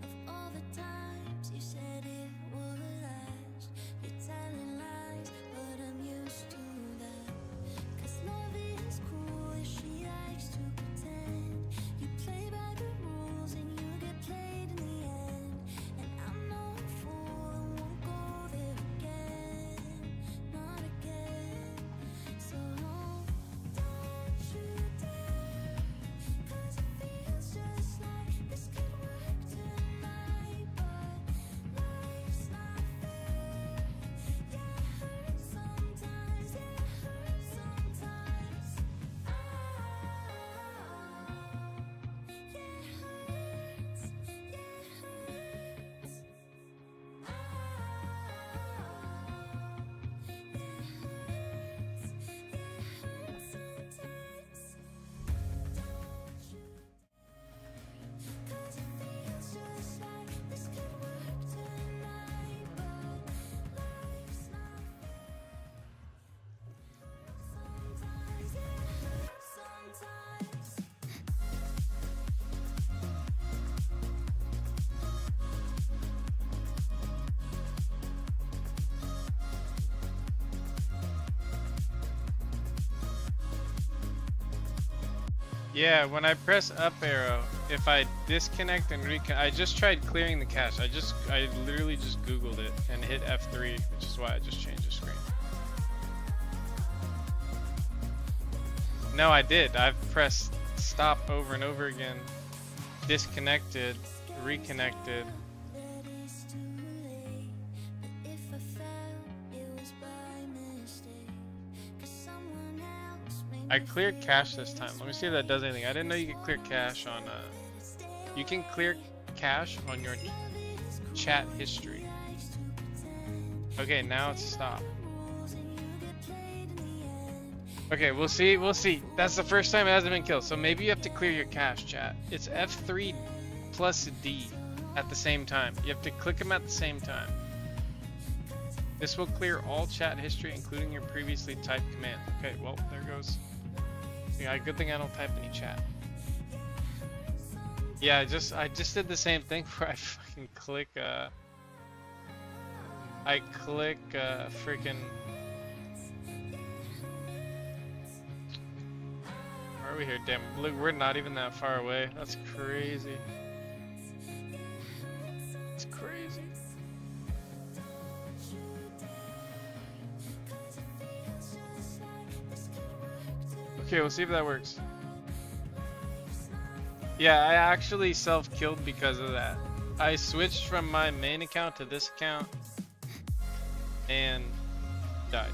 of all the times you said it would last. You're telling lies, but I'm used to that. 'Cause love is cruel if she likes to pretend. You play by the rules and you get played in the end. And I'm no fool and won't go there again, not again. So don't you dare, 'cause it feels just like this could work tonight. But life's not fair. Yeah, it hurts sometimes, yeah, it hurts sometimes. Yeah, it hurts, yeah, it hurts. Cause it feels just like this could work tonight. But life's not sometimes, yeah, it hurts sometimes. Yeah, when I press up arrow, if I disconnect and reconnect, I just tried clearing the cache. I literally just Googled it and hit F3, which is why I just changed the screen. No, I did. I've pressed stop over and over again, disconnected, reconnected. That is too late. But if I fell, it was by mistake. 'Cause someone else made I me cleared feel cache this time. Let me see if that does anything. I didn't know you could clear cache on you can clear cache on your chat history. Okay, now it's stopped. rules and you get played in the end. Okay, we'll see. That's the first time it hasn't been killed. So maybe you have to clear your cache, chat. It's F3 plus D at the same time. You have to click them at the same time. This will clear all chat history, including your previously typed command. Okay, well, there goes. Yeah, good thing I don't type any chat. Yeah, I just did the same thing where I fucking click freaking. Where are we here? Damn, look, we're not even that far away. That's crazy. It's crazy. Okay, we'll see if that works. Yeah, I actually self-killed because of that. I switched from my main account to this account and died.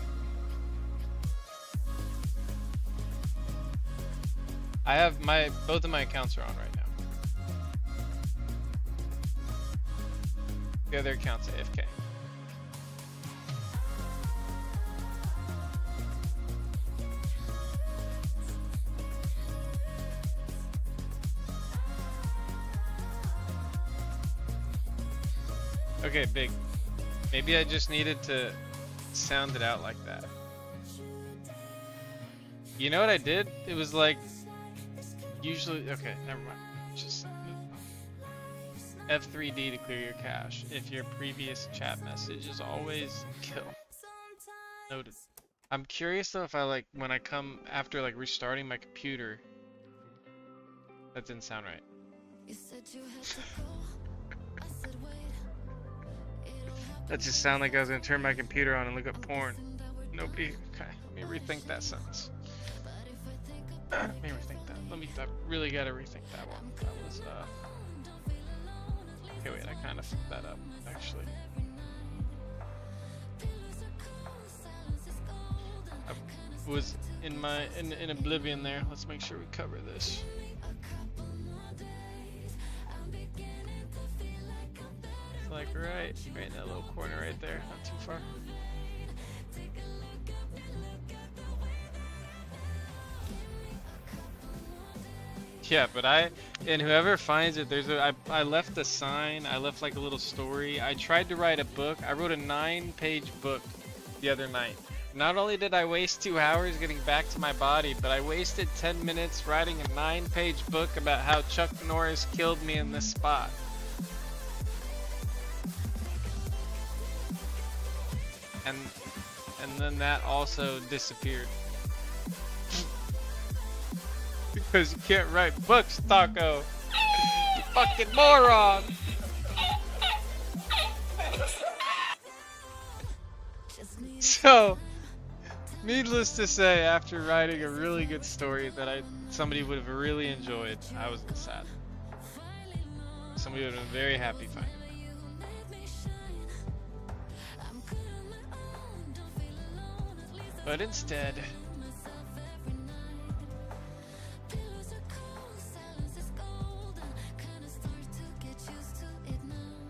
I have both of my accounts are on right now. The other account's AFK. Okay, big. Maybe I just needed to sound it out like that. You know what I did? It was like, usually, okay, never mind. Just F3D to clear your cache. If your previous chat message is always kill. Noted. I'm curious though if I like, when I come after like restarting my computer, that didn't sound right. That just sounded like I was gonna turn my computer on and look up porn. Nobody, okay, let me rethink that sentence. Let me rethink that. I really gotta rethink that one. That was, okay, wait, I kind of fucked that up, actually. I was in oblivion there. Let's make sure we cover this. It's like right in that little corner right there, not too far. Yeah, but and whoever finds it, I left a sign, I left like a little story. I tried to write a book. I wrote a 9-page book the other night. Not only did I waste 2 hours getting back to my body, but I wasted 10 minutes writing a 9-page book about how Chuck Norris killed me in this spot. And then that also disappeared. Because you can't write books, Taco. You fucking moron. So, needless to say, after writing a really good story that somebody would have really enjoyed, I was sad. Somebody would have been very happy finding me. But instead,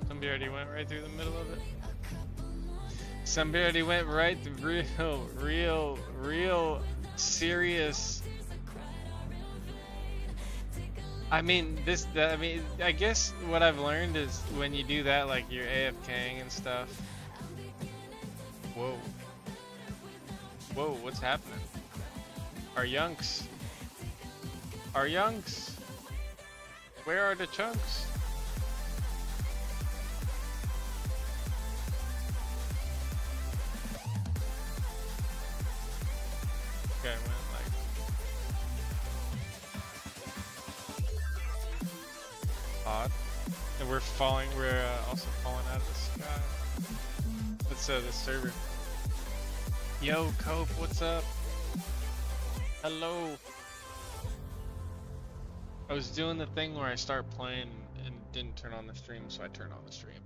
somebody already went right through the middle of it. Somebody already went right through real serious. I mean, I guess what I've learned is when you do that, like you're AFKing and stuff. Whoa. Whoa, what's happening? Our Yunks. Where are the chunks? Okay, I went like... odd. And we're also falling out of the sky. Let's the server. Yo, Cope, what's up? Hello. I was doing the thing where I start playing and didn't turn on the stream, so I turned on the stream.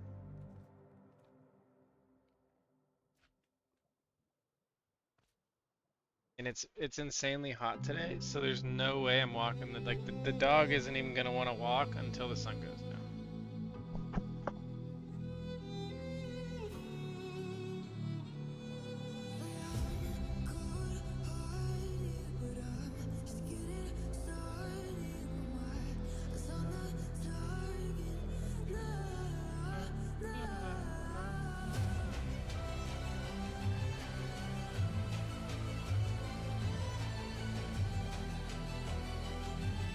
And it's insanely hot today, so there's no way I'm walking. The dog isn't even gonna want to walk until the sun goes down.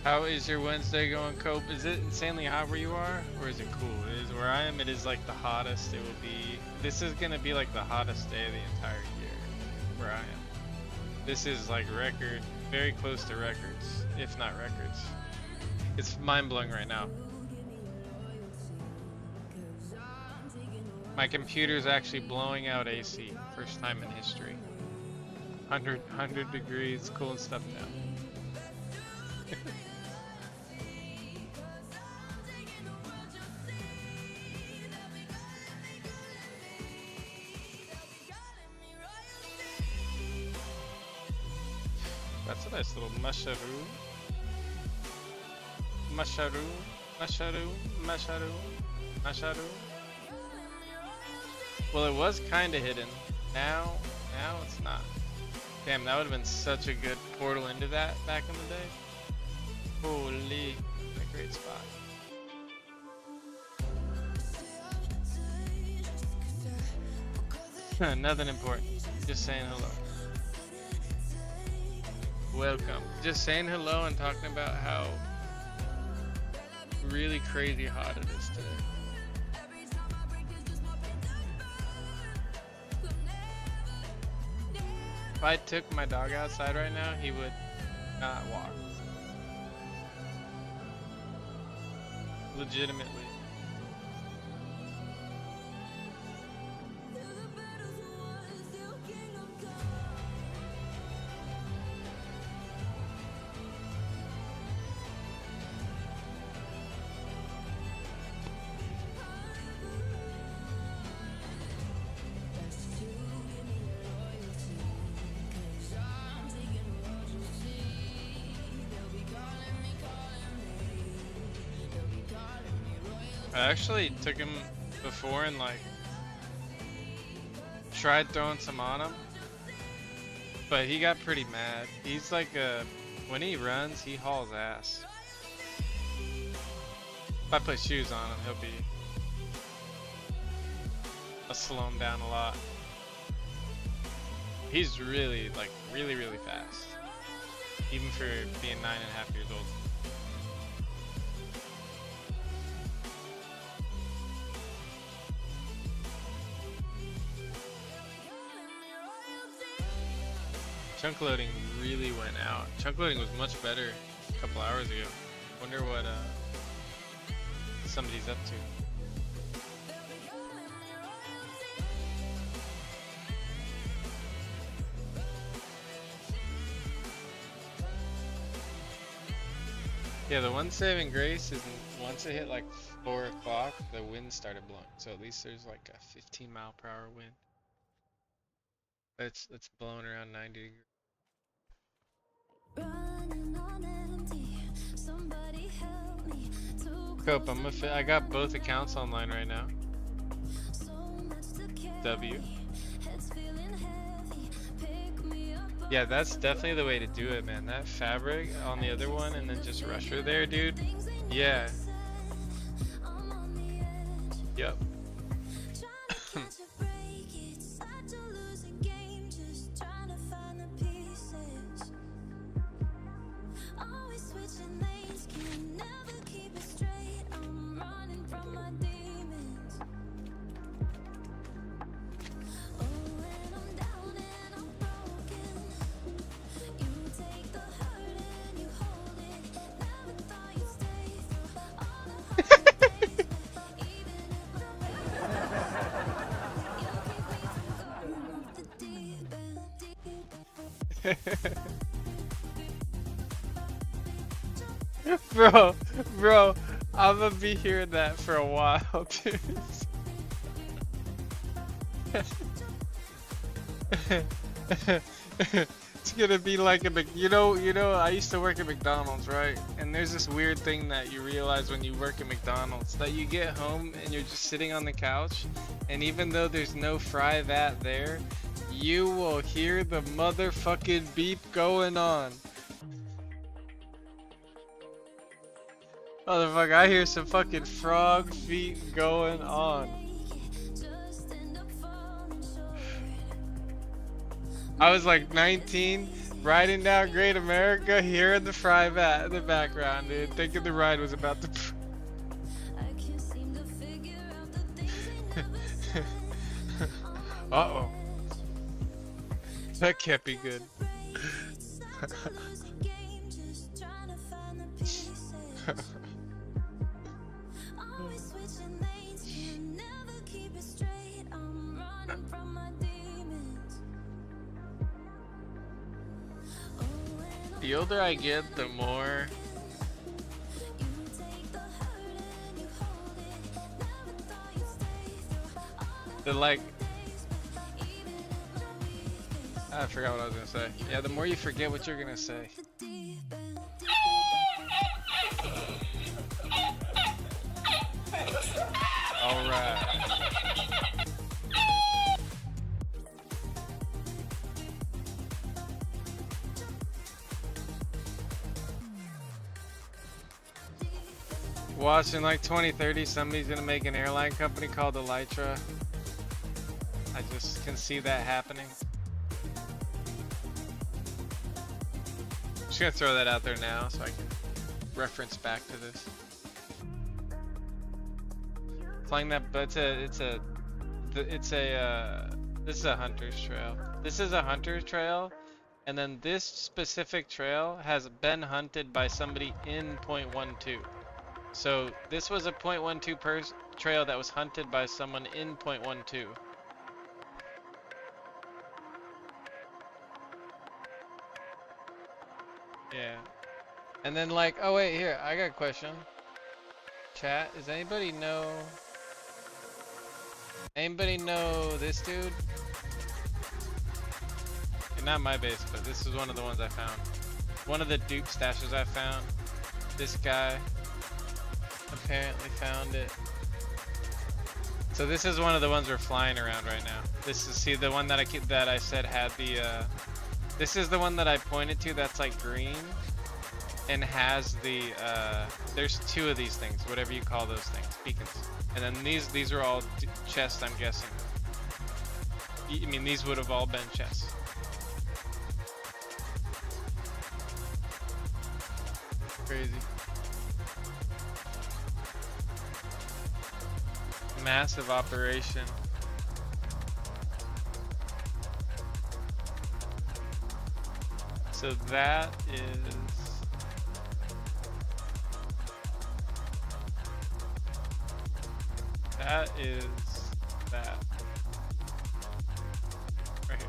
How is your Wednesday going, Cope? Is it insanely hot where you are? Or is it cool? It is where I am, it is like the hottest it will be. This is gonna be like the hottest day of the entire year where I am. This is like record, very close to records, if not records. It's mind-blowing right now. My computer's actually blowing out AC, first time in history. 100 degrees, cooling stuff down. That's a nice little masharoo. Masharu, Masharu, Masharu, Masharu. Well, it was kind of hidden. Now it's not. Damn, that would have been such a good portal into that back in the day. Holy, a great spot. Nothing important. Just saying hello. Welcome. Just saying hello and talking about how really crazy hot it is today. If I took my dog outside right now, he would not walk. Legitimately. I actually took him before and like tried throwing some on him, but he got pretty mad. He's like when he runs, he hauls ass. If I put shoes on him, he'll be, I'll slow him down a lot. He's really like really fast, even for being 9.5 years old. Chunk loading really went out. Chunk loading was much better a couple hours ago. Wonder what somebody's up to. Yeah, the one saving grace is once it hit like 4 o'clock, the wind started blowing. So at least there's like a 15 mile per hour wind. It's blowing around 90 degrees. Running on empty. Somebody help me. Cope, I got both accounts online right now. So much to carry. W. Head's feeling heavy. Pick me up. Yeah, that's definitely the way to do it, man. That fabric on the other one and then just rush her there, dude. Yeah. I'm on the edge. Yep. Trying to catch a break. It's such a losing game. Just trying to find the pieces. Always switching lanes. Can never keep it straight. I'm running from my demons. Oh, when I'm down and I'm broken, you take the hurt and you hold it. Never thought you'd stay through all the hard days. Even if the you keep me from going off the deep end. Bro, I'm gonna be hearing that for a while, dude. It's gonna be like you know, I used to work at McDonald's, right? And there's this weird thing that you realize when you work at McDonald's, that you get home and you're just sitting on the couch, and even though there's no fry vat there, you will hear the motherfucking beep going on. Motherfucker, I hear some fucking frog feet going on. Just end up falling short. I was like 19, riding down Great America, hearing the fry vat in the background, dude, thinking the ride was about to. I can't seem to figure out the things we never said. Uh-oh. That can't be good. It's such a losing game, just trying to find the pieces. Always switching lanes, can never keep it straight. I'm running from my demons. Oh, when I'm The older I get, the more you take the hurt and you hold it. Never thought you'd stay through all the the like, days. Even if the weakest, I forgot what I was gonna say. Yeah, the more you forget what you're gonna say. the deep end. Alright. Watch in like 2030, somebody's gonna make an airline company called Elytra. I just can see that happening. I'm just gonna throw that out there now so I can reference back to this. Flying that, but this is a hunter's trail. This is a hunter's trail, and then this specific trail has been hunted by somebody in 0.12. So this was a 0.12 trail that was hunted by someone in 0.12. Yeah. And then like, oh wait, here, I got a question. Chat, does anybody know this dude? Not my base, but this is one of the ones I found. One of the dupe stashes I found. This guy apparently found it. So this is one of the ones we're flying around right now. This is, see, the one that I said had the this is the one that I pointed to that's like green and has the there's two of these things, whatever you call those things, beacons. And then these are all chests, I'm guessing. I mean, these would have all been chests. Crazy. Massive operation. So that is that. Right here.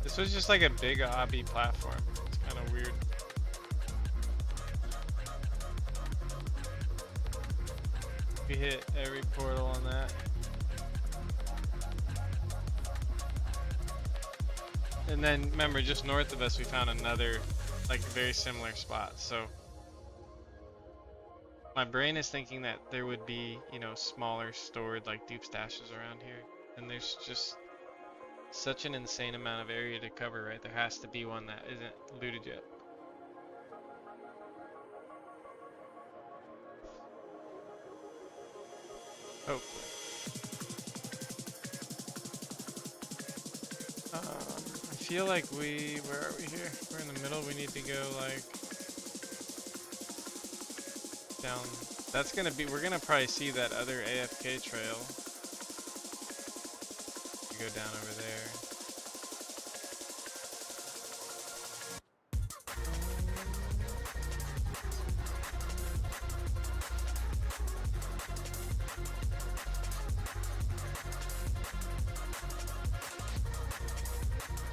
This was just like a big obby platform. It's kind of weird. We hit every portal on that. And then remember, just north of us we found another like very similar spot. So my brain is thinking that there would be, you know, smaller stored like dupe stashes around here. And there's just such an insane amount of area to cover, right? There has to be one that isn't looted yet. Hopefully. I feel like where are we here? We're in the middle. We need to go like down. That's gonna be, we're gonna probably see that other AFK trail. We go down over there.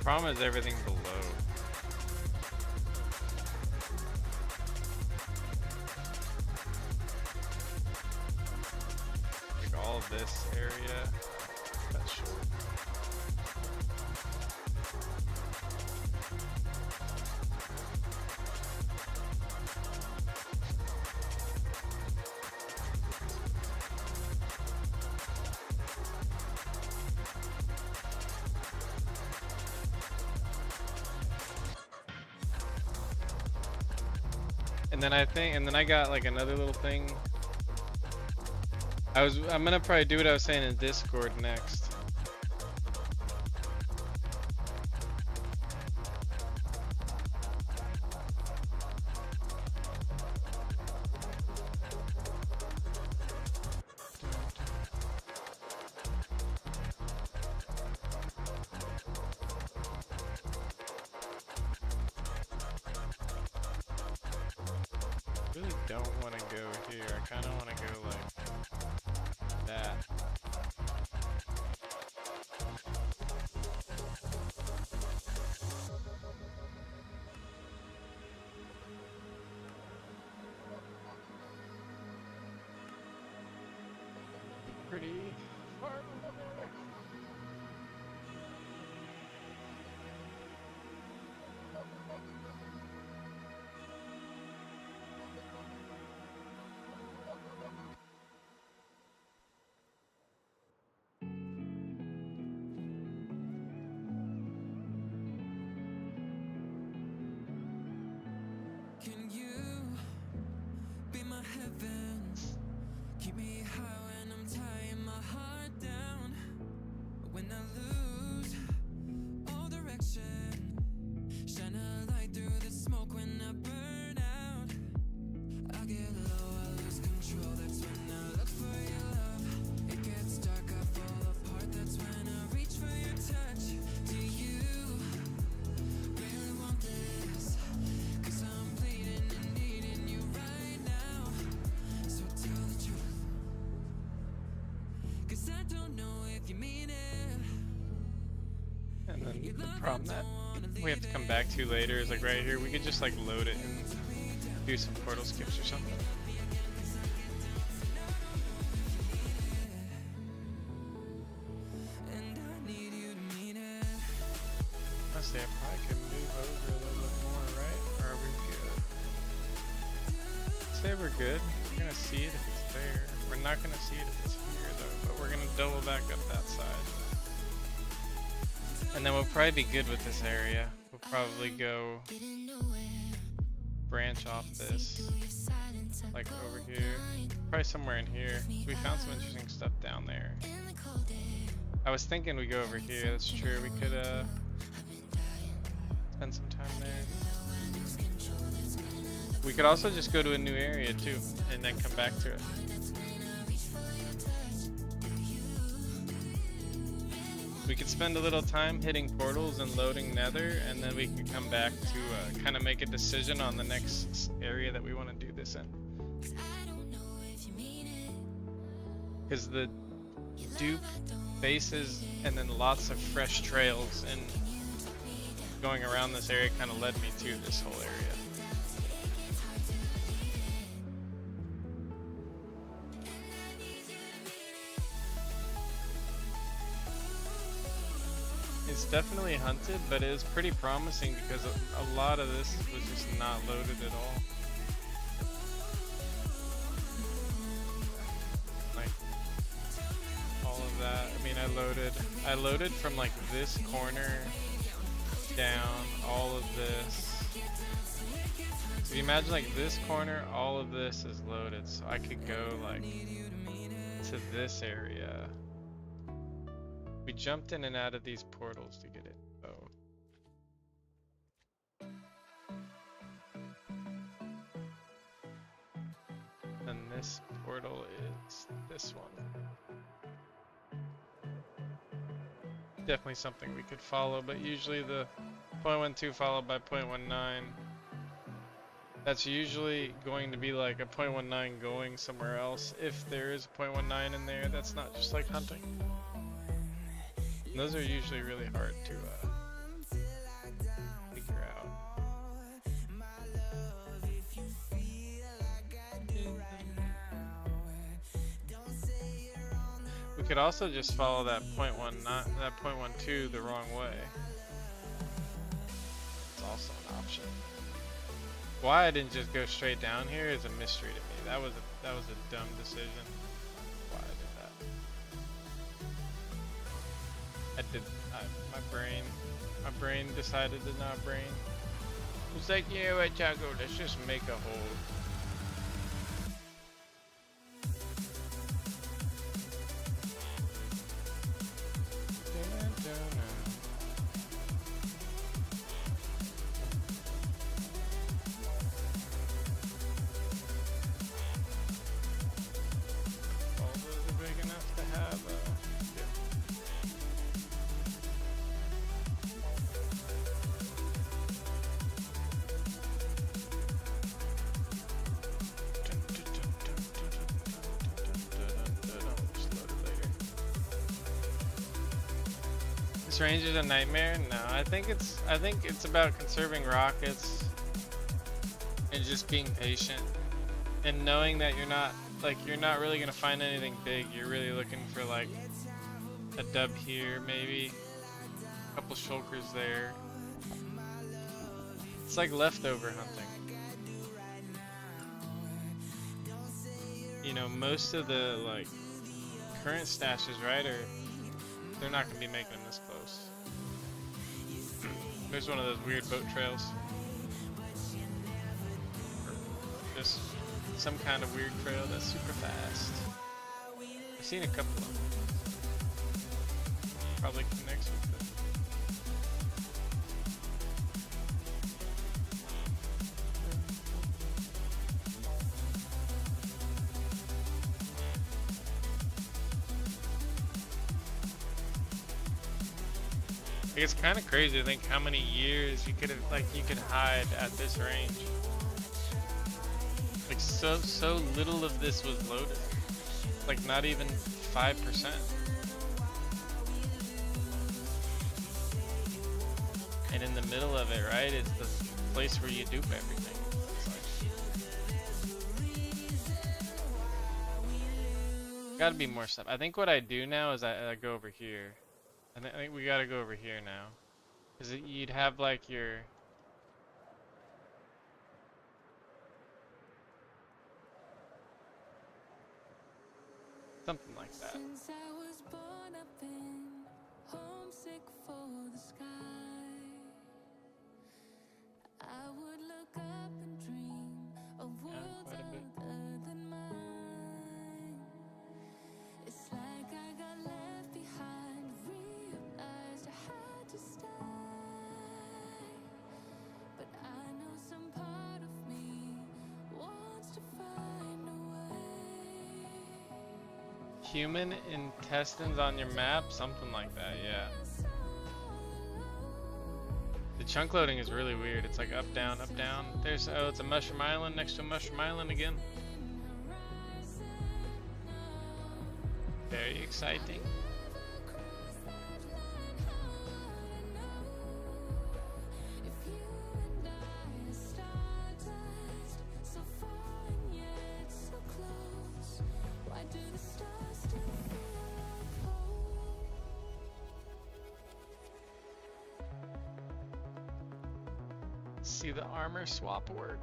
Problem is everything below. Like all of this area, that's short. And then I got like another little thing. I'm gonna probably do what I was saying in Discord next. Really don't want to go here. I kind of want to go like that. Pretty far over there. we have to come back to later is like right here. We could just like load it and do some portal skips or something. Honestly, I probably could move over a little bit more, right? Or are we good? Say we're good. We're gonna see it if it's there. We're not gonna see it if it's here though, but we're gonna double back up that side. And then we'll probably be good with this area. We'll probably go branch off this, like over here, probably somewhere in here. We found some interesting stuff down there. I was thinking we go over here. That's true. We could spend some time there. We could also just go to a new area too, and then come back to it. We could spend a little time hitting portals and loading nether, and then we could come back to kind of make a decision on the next area that we want to do this in. Because the dupe bases and then lots of fresh trails and going around this area kind of led me to this whole area. It's definitely hunted, but it was pretty promising because a lot of this was just not loaded at all. Like all of that. I mean, I loaded from like this corner down, all of this. So you imagine like this corner, all of this is loaded, so I could go like to this area. We jumped in and out of these portals to get it, so. And this portal is this one. Definitely something we could follow, but usually the 0.12 followed by 0.19. That's usually going to be like a 0.19 going somewhere else. If there is a 0.19 in there, that's not just like hunting. And those are usually really hard to figure out. We could also just follow that 0.12 the wrong way. It's also an option. Why I didn't just go straight down here is a mystery to me. That was a dumb decision. My brain decided to not brain. It was like, yeah, what, Chaco, let's just make a hole. All those are big enough to have This range is a nightmare? No, I think it's about conserving rockets and just being patient and knowing that you're not really gonna find anything big. You're really looking for like a dub here, maybe a couple shulkers there. It's like leftover hunting. You know, most of the like current stashes, right, they're not gonna be making them this close. There's one of those weird boat trails. Or just some kind of weird trail that's super fast. I've seen a couple of them. Probably connects with it. It's kind of crazy to think how many years you could hide at this range. Like so little of this was loaded. Like not even 5%. and in the middle of it, right, is the place where you dupe everything. Gotta be more stuff. I think what I do now is I go over here. I think we gotta go over here now. Because you'd have like your... something like that. Since I was born, I've been homesick for the sky. I would look up and dream of worlds quite a bit. other than mine. It's like I got left behind, realized I had to stay. But I know some part of me wants to find a way. Human intestines on your map? Something like that, yeah. The chunk loading is really weird. It's like up, down, up, down. There's, oh, it's a mushroom island next to a mushroom island again. Very exciting. See the armor swap work.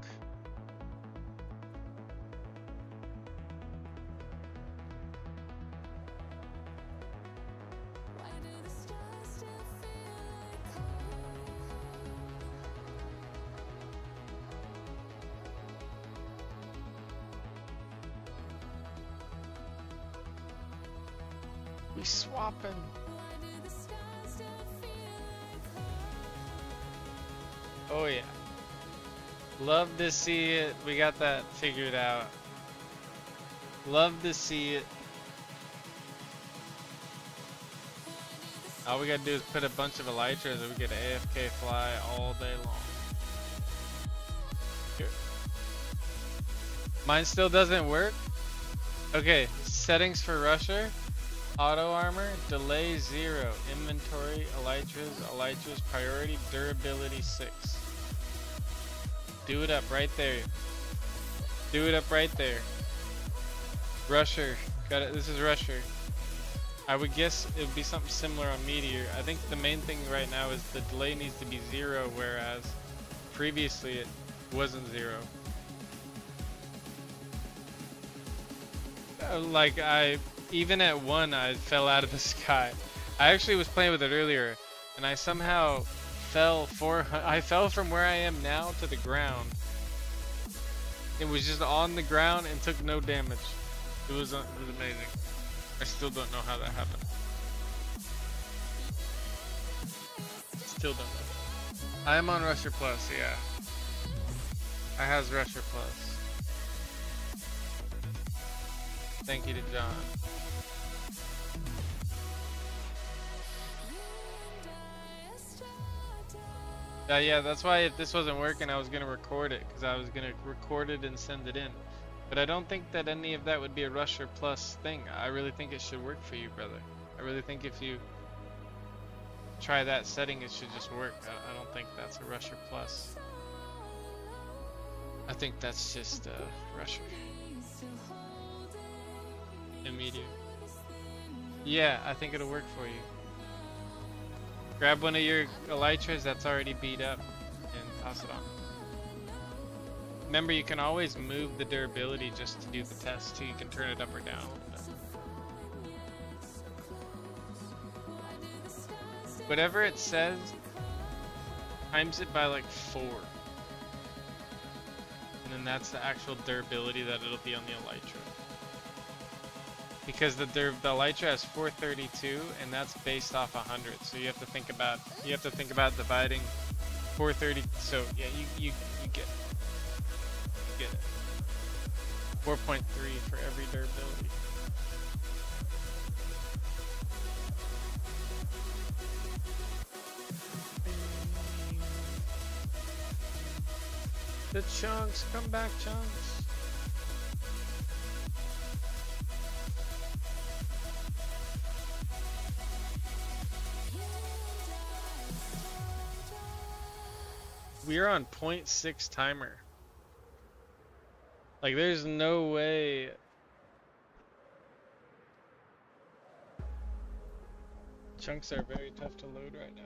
We swapping. Oh yeah. Love to see it. We got that figured out. Love to see it. All we gotta do is put a bunch of elytras and we get an AFK fly all day long. Here. Mine still doesn't work? Okay, settings for rusher. Auto armor, delay 0, inventory, elytras, priority, durability 6. Do it up right there. Do it up right there. Rusher, got it. This is rusher. I would guess it would be something similar on meteor. I think the main thing right now is the delay needs to be 0, whereas previously it wasn't 0. Like even at 1, I fell out of the sky. I actually was playing with it earlier, and I somehow fell from where I am now to the ground. It was just on the ground and took no damage. It was amazing. I still don't know how that happened. Still don't know. I am on Rusher Plus, yeah. I has Rusher Plus. Thank you to John. Yeah, that's why if this wasn't working, I was going to record it, because I was going to record it and send it in. But I don't think that any of that would be a Rusher Plus thing. I really think it should work for you, brother. I really think if you try that setting, it should just work. I don't think that's a Rusher Plus. I think that's just Rusher. Immediate. Yeah, I think it'll work for you. Grab one of your elytras that's already beat up and toss it on. Remember, you can always move the durability just to do the test too. You can turn it up or down. Whatever it says, times it by like 4. And then that's the actual durability that it'll be on the elytra. Because the elytra has 432, and that's based off 100. So you have to think about dividing 430. So yeah, you get it. You get it. 4.3 for every durability. The chunks, come back, chunks. We're on 0.6 timer. Like, there's no way. Chunks are very tough to load right now.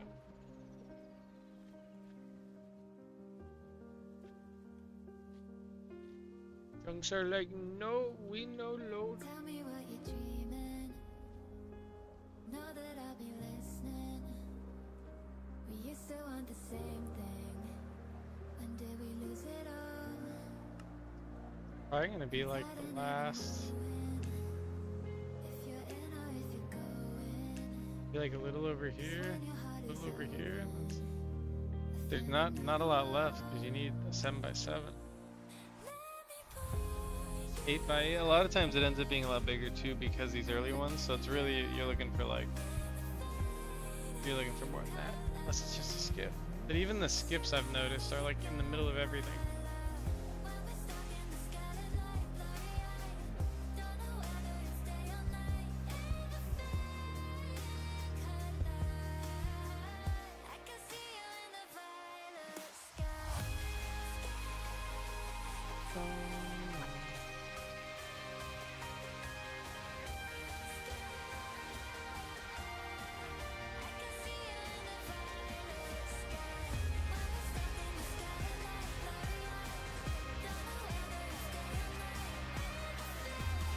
Chunks are like, no, we no load. Tell me what you're dreaming. Know that I'll be listening. We used to want the same thing. When did we lose it all? Probably gonna be like the last. If you're in or if you're going, Be like a little over here, when your heart a is little over open. here. There's not a lot left because you need a 7x7. 8x8. A lot of times it ends up being a lot bigger too because these early ones. So it's really you're looking for more than that. Unless it's just a skip. But even the skips I've noticed are like in the middle of everything. I can see you in the violet sky.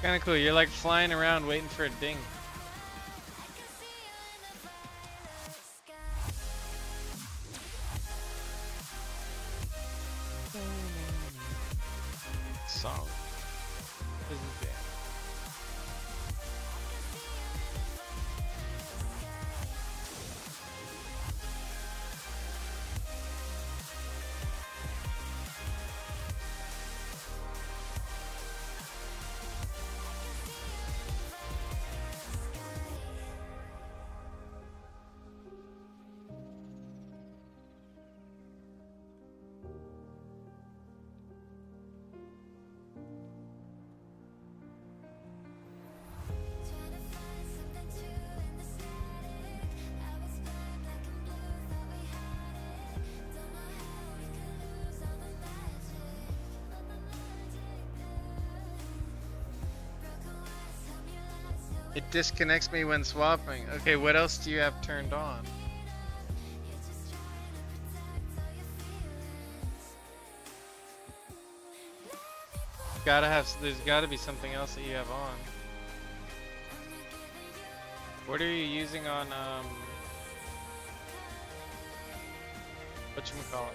Kind of cool. You're like flying around waiting for a ding. Song. This is bad. It disconnects me when swapping. Okay, what else do you have turned on? There's gotta be something else that you have on. What are you using on, whatchamacallit?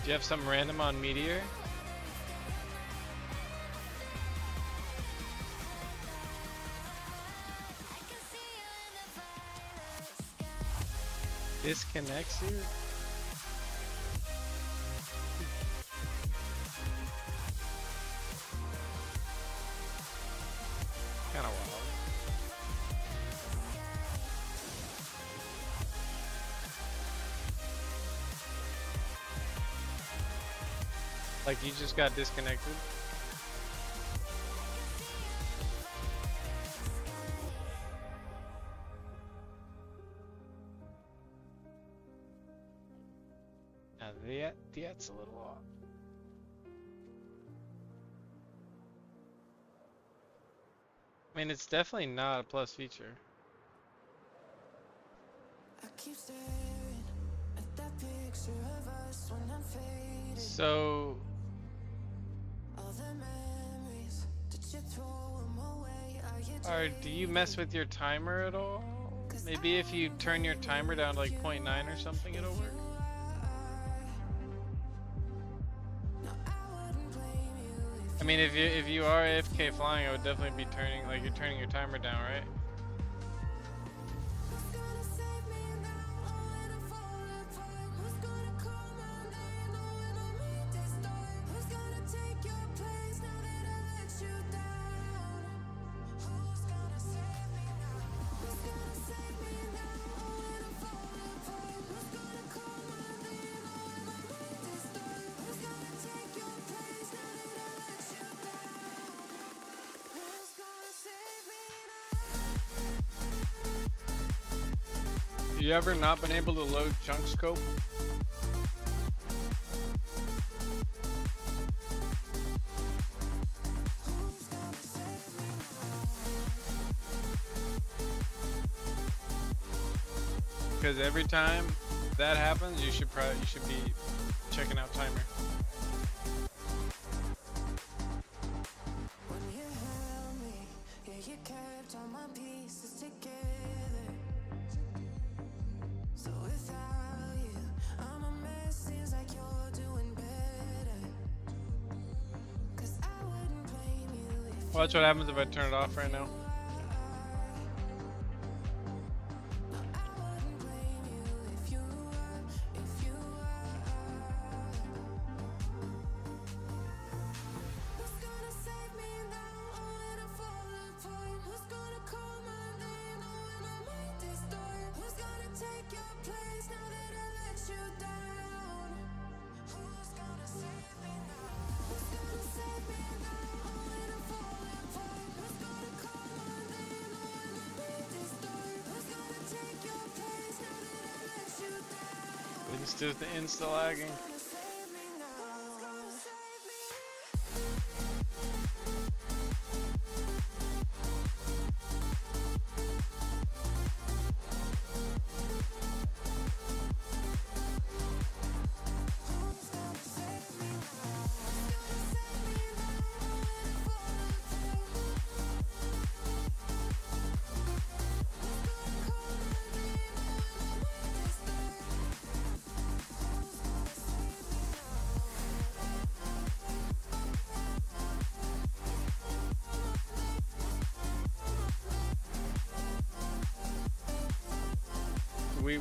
Do you have some random on Meteor? Disconnects you? Kinda wild. Like you just got disconnected? Now that's a little off. I mean, it's definitely not a plus feature. I keep staring at that picture of us when I'm fading. So, All the memories, did you throw them away? Are you do you mess with your timer at all? Maybe if you turn your timer down to like 0.9 or something, it'll work. I mean, if you are AFK flying, I would definitely be turning, like, you're turning your timer down, right? You ever not been able to load chunk scope? Because every time that happens, you should be checking out timer. When you held me, yeah, you kept all my pieces together. So without you, I'm a mess. Seems like you're doing better. 'Cause I wouldn't blame you if Watch what happens if I turn it off right now. I wouldn't blame you if you Who's gonna save me now when I fall apart? Who's gonna call my name when my mind is dark? Who's gonna take your place now that I let you down? Who's gonna save me now? Who's gonna save me now when I fall apart? Who's gonna call my name when my mind is dark? Who's gonna take your place now that I let you down? It just does the insta lagging. Gonna save me now? Who's gonna save me?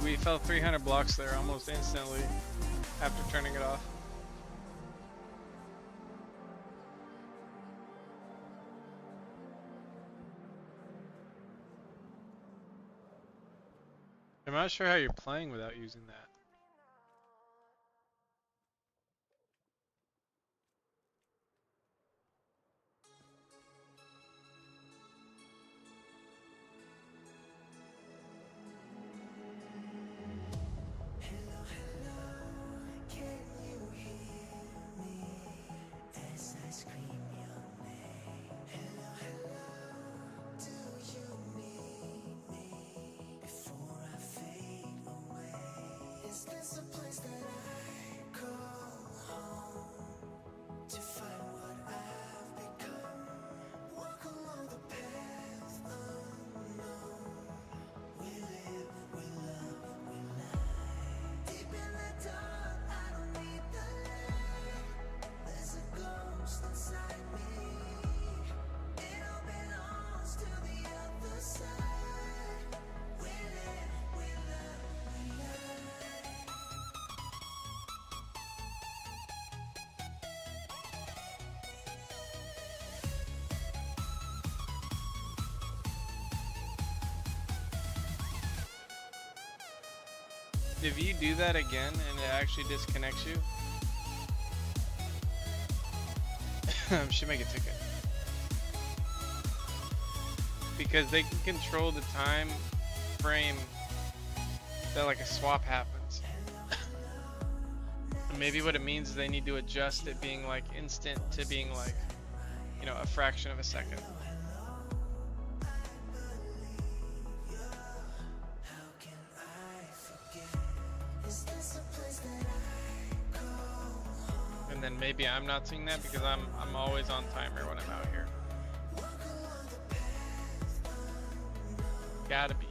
We fell 300 blocks there almost instantly after turning it off. I'm not sure how you're playing without using that. If you do that again and it actually disconnects you, should make a ticket. Because they can control the time frame that like a swap happens. And maybe what it means is they need to adjust it being like instant to being like, you know, a fraction of a second. And then maybe I'm not seeing that because I'm always on timer when I'm out here. Gotta be.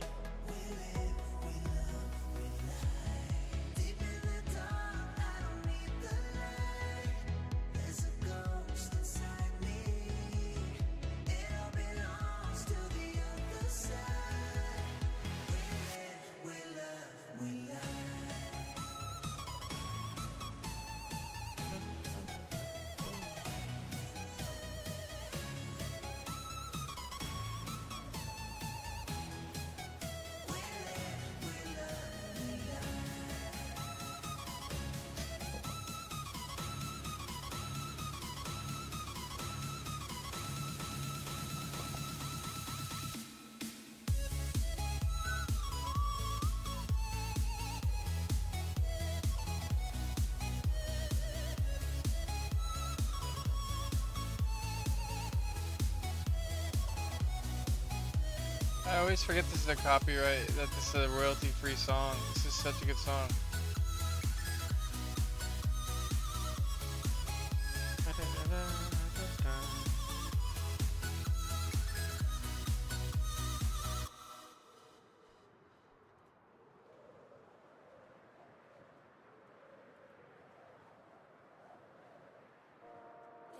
I always forget this is a copyright, that this is a royalty-free song. This is such a good song.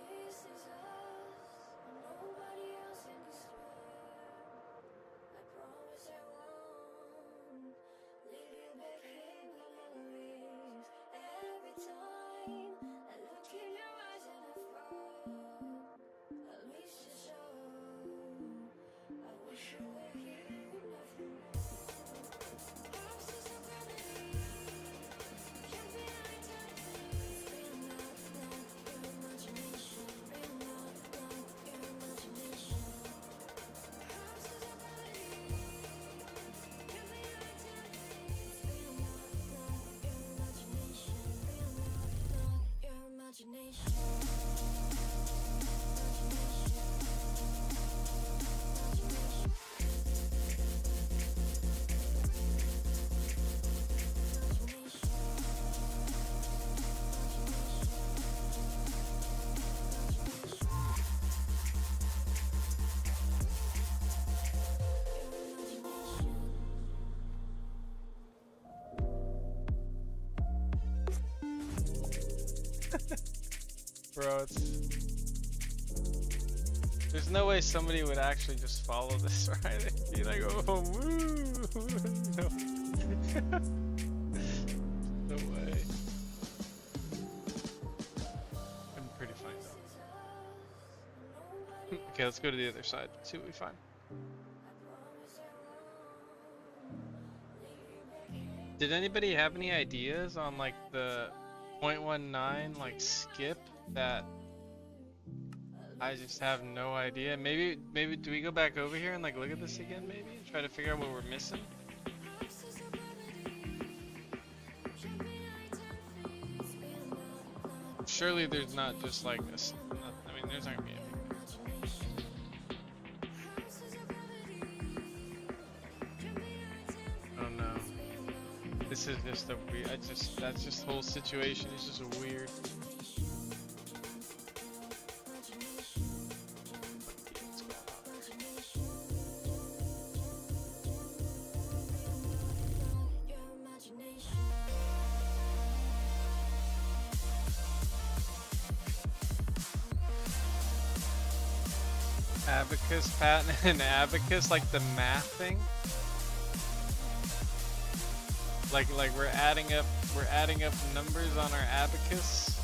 This is us, and nobody else in this world. I promise I won't leave you back here with memories. Every time I look in your eyes and I fall, at least to show I wish you were here with nothing more. Houses of gravity, can't be identity. Real love, your imagination. Real love, your imagination. Houses of gravity, can't be identity. Real love, your imagination. Real love, your imagination. Bro, it's... There's no way somebody would actually just follow this, right? They'd be like, oh, woo! No. No way. I'm pretty fine though. Okay, let's go to the other side, see what we find. Did anybody have any ideas on like the 0.19 like skip that I just have no idea? Maybe do we go back over here and like look at this again maybe and try to figure out what we're missing? Surely there's not just like this. I mean, there's not gonna be anything. Oh no. This is just a weird. That's just the whole situation is just weird. What's going on? Abacus patent and abacus, like the math thing. Like we're adding up numbers on our abacus.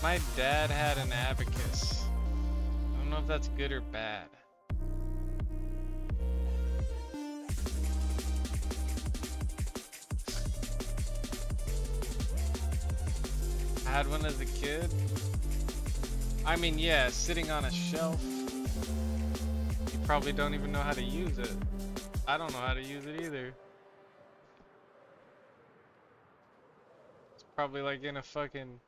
My dad had an abacus. I don't know if that's good or bad. I had one as a kid. I mean, yeah, sitting on a shelf. You probably don't even know how to use it. I don't know how to use it either. It's probably like in a fucking...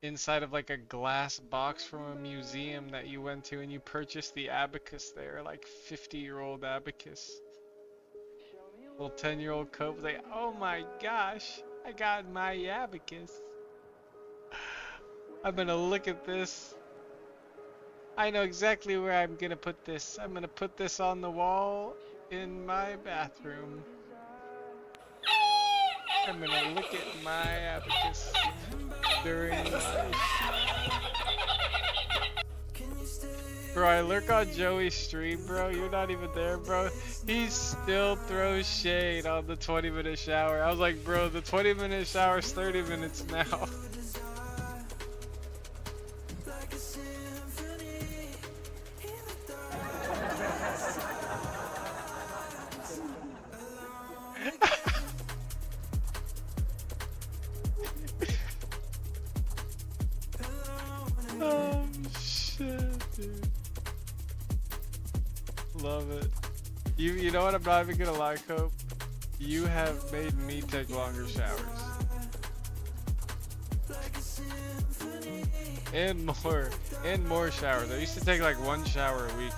inside of like a glass box from a museum that you went to and you purchased the abacus there, like 50-year-old abacus. Little 10-year-old Cope was like, oh my gosh, I got my abacus. I'm gonna look at this. I know exactly where I'm gonna put this. I'm gonna put this on the wall in my bathroom. I'm gonna look at my abacus during my... Bro, I lurk on Joey's stream, bro. You're not even there, bro. He still throws shade on the 20-minute shower. I was like, bro, the 20-minute shower's 30 minutes now. Oh shit, dude. Love it. You know what, I'm not even gonna lie, Cope. You have made me take longer showers. And more showers. I used to take like 1 shower a week.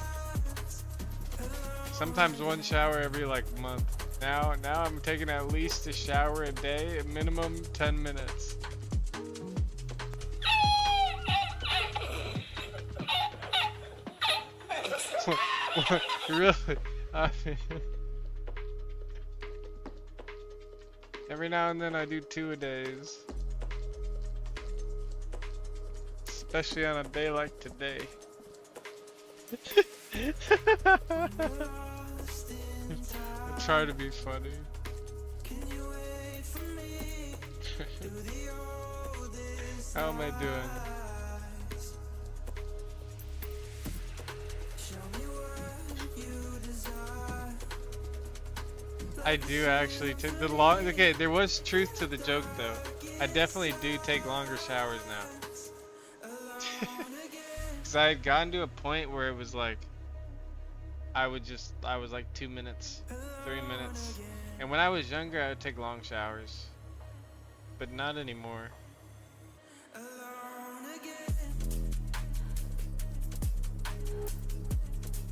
Sometimes one shower every like month. Now I'm taking at least a shower a day, minimum 10 minutes. Really? I mean, every now and then I do 2 a days. Especially on a day like today. I try to be funny. How am I doing? I do actually take the long. Okay, there was truth to the joke though. I definitely do take longer showers now. Cause I had gotten to a point where it was like, I was like 2 minutes, 3 minutes. And when I was younger, I would take long showers, but not anymore.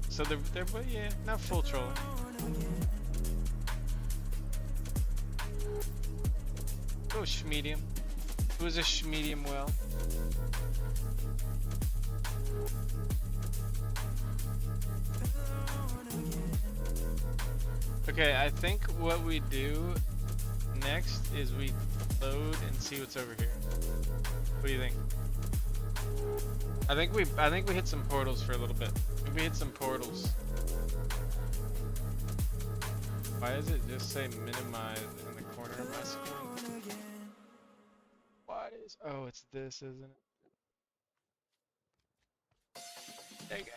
So they're but yeah, not full trolling. Go medium. It was a medium well. Okay, I think what we do next is we load and see what's over here. What do you think? I think we hit some portals for a little bit. Maybe hit some portals. Why does it just say minimize in the corner of my screen? Why is it's this, isn't it? Like,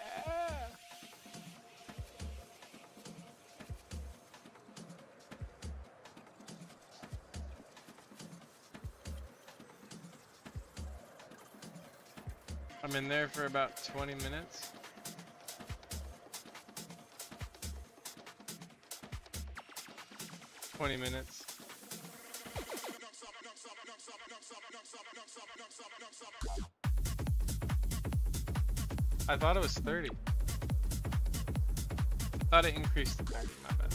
I'm in there for about 20 minutes. I thought it was 30. I thought it increased to 30, my bad.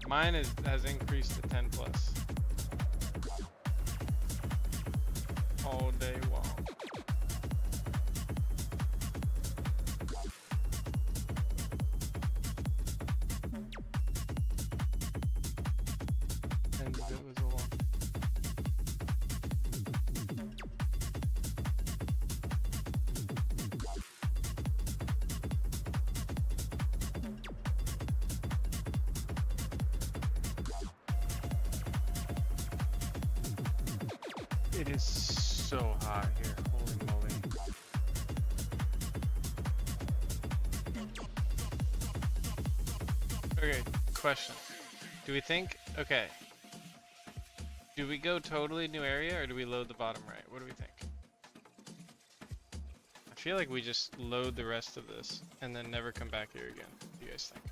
Mine has increased to 10 plus. All day long. And it was a long. It is so hot here, holy moly. Okay, question. Do we think, okay. Do we go totally new area or do we load the bottom right? What do we think? I feel like we just load the rest of this and then never come back here again. What do you guys think?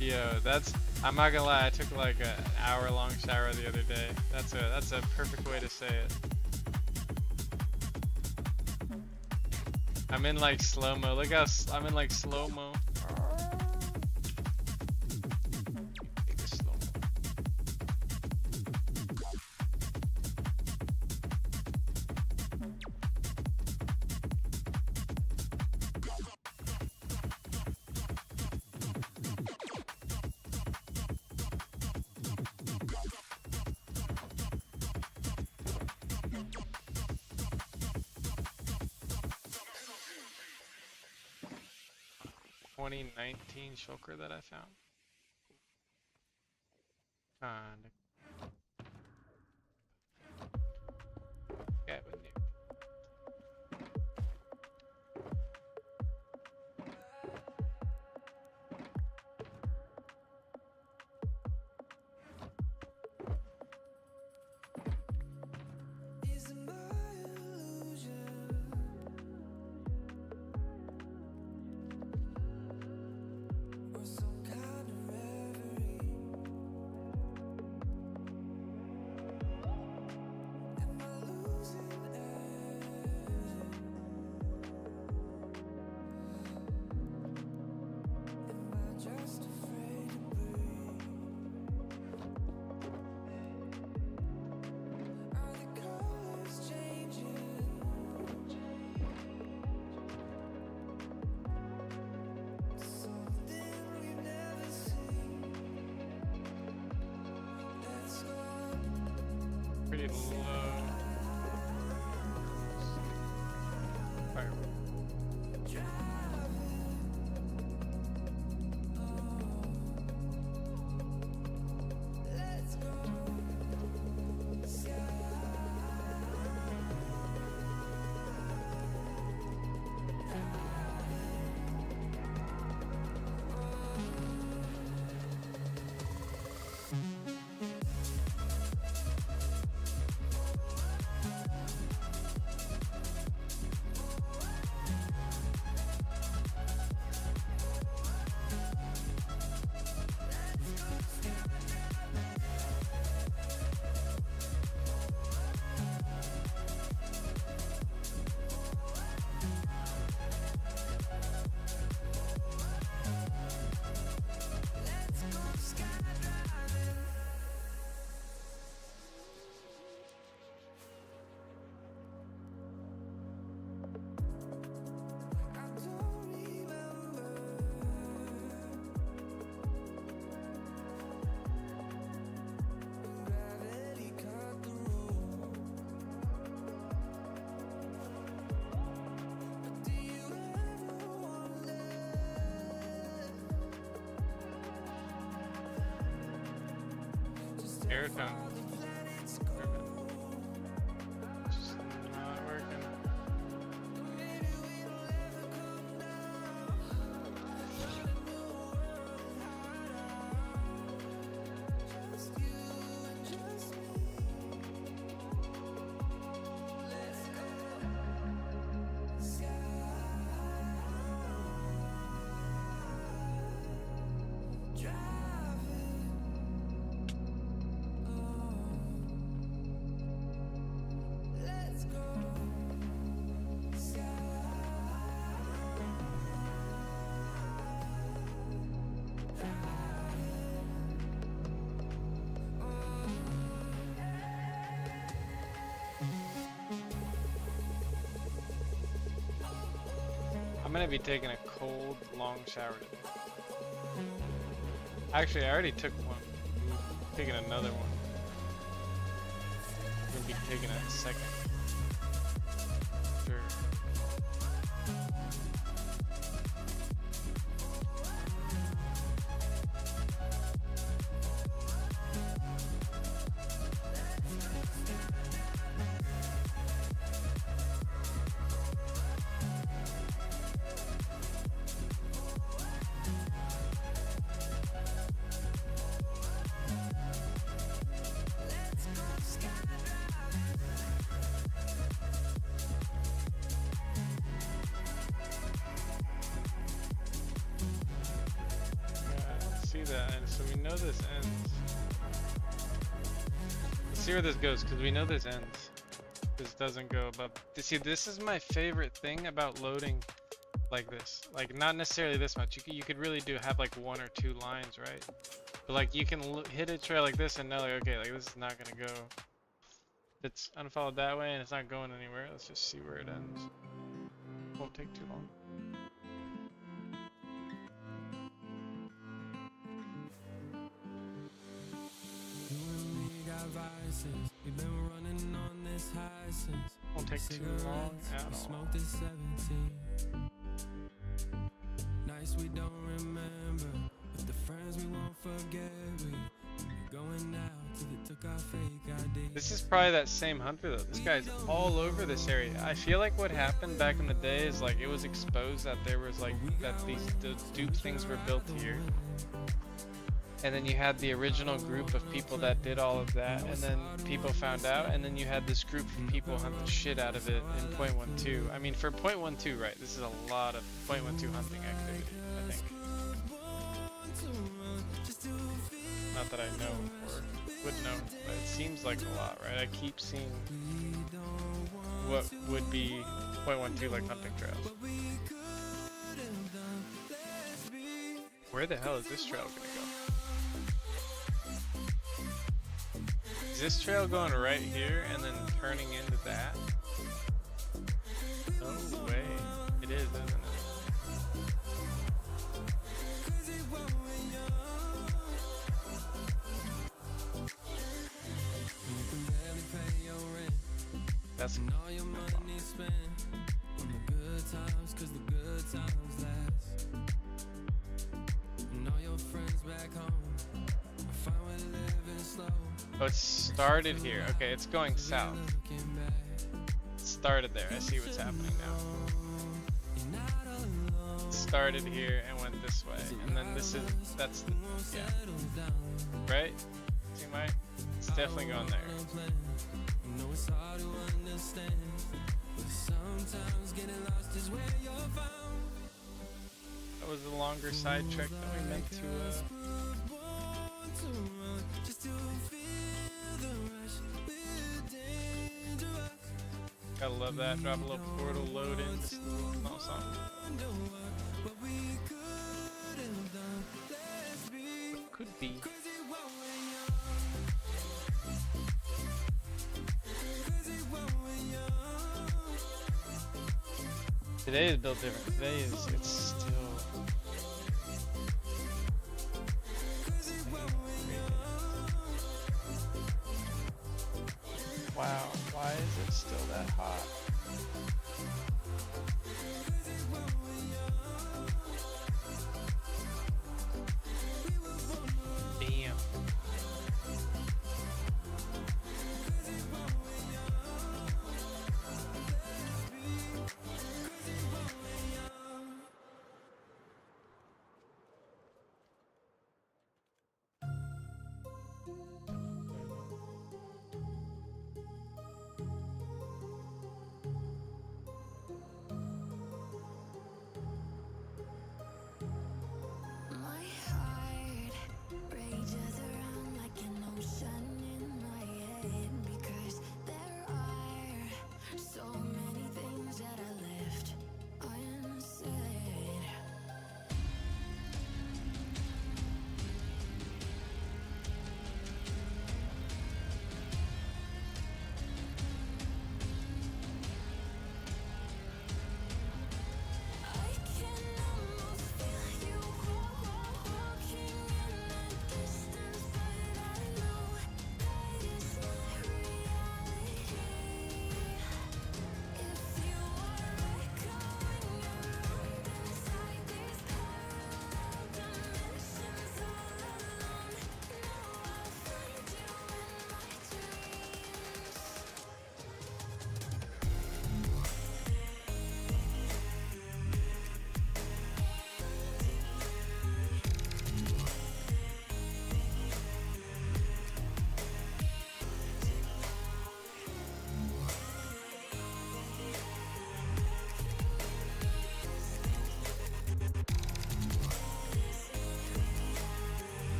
Yo, I'm not gonna lie, I took like an hour-long shower the other day. That's a perfect way to say it. I'm in like slow-mo. Look how I'm in like slow-mo. $2019 shulker that I found. Okay, pretty low. Fire. Airtime. Just not working. I'm gonna be taking a cold, long shower today. Actually, I already took one. I'm taking another one. I'm gonna be taking a second. Sure. See that, and so we know this ends. Let's see where this goes, because we know this ends. This doesn't go above. See, this is my favorite thing about loading like this. Like, not necessarily this much. You could really have like 1 or 2 lines, right? But like, you can hit a trail like this and know, like, okay, like this is not gonna go. It's unfollowed that way and it's not going anywhere. Let's just see where it ends. Won't take too long. We've been running on this high since Won't take too long at all. smoked at 17. Nights we don't remember, but the friends we won't forget. We going out till they took our fake ID. This is probably that same hunter though. This guy's all over this area. I feel like what happened back in the day is like it was exposed that there was like the dupe things were built here. And then you had the original group of people that did all of that, and then people found out, and then you had this group of people hunt the shit out of it in .12. I mean, for .12, right, this is a lot of .12 hunting activity, I think. Not that I know or would know, but it seems like a lot, right? I keep seeing what would be .12 like hunting trails. Where the hell is this trail gonna go? Is this trail going right here and then turning into that? No way. It is, isn't it? You can barely pay Let's And all your money spent on the good times, 'cause the good times last. And all your friends back home are fine with living slow. Oh, it started here. Okay, it's going south. Looking back, It started there. I see what's happening now. you're not alone. It started here and went this way. And then that's the, yeah. Right? See my, it's definitely going there. I know it's hard to understand, but sometimes getting lost is where you're found. That was a longer side trek than we meant to, Born to run, just to feel the rush. We're dangerous. gotta love that. Drop a little portal load in. Just a little small song. Wonder what we could have done. Let's be Could be. crazy while we're young. Crazy while we're young. Today is built different. Today is, it's still. Wow, why is it still that hot? Damn.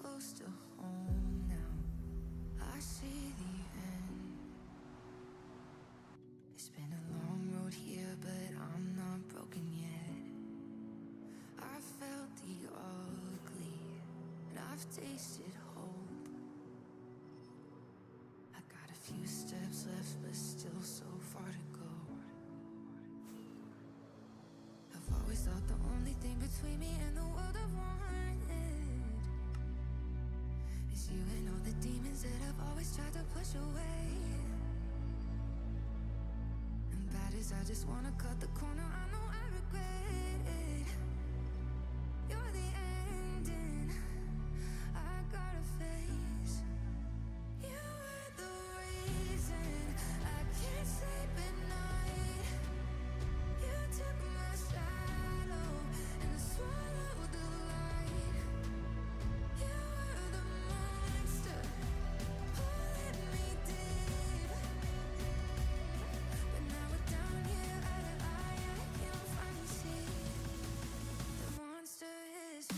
close to home now. I see the end. It's been a long road here, but I'm not broken yet. I felt the ugly, and I've tasted hope. I got a few steps left, but still so far to go. I've always thought the only thing between me and the world I wanted is you and all the demons that I've always tried to push away. And bad as I just wanna cut the corner, I know I regret it. You're the ending I gotta face. You were the reason I can't sleep at night. You took my shadow and swallowed the light. You were the monster pulling me deep. But now we're down here out of eye. I can finally see the monster is me.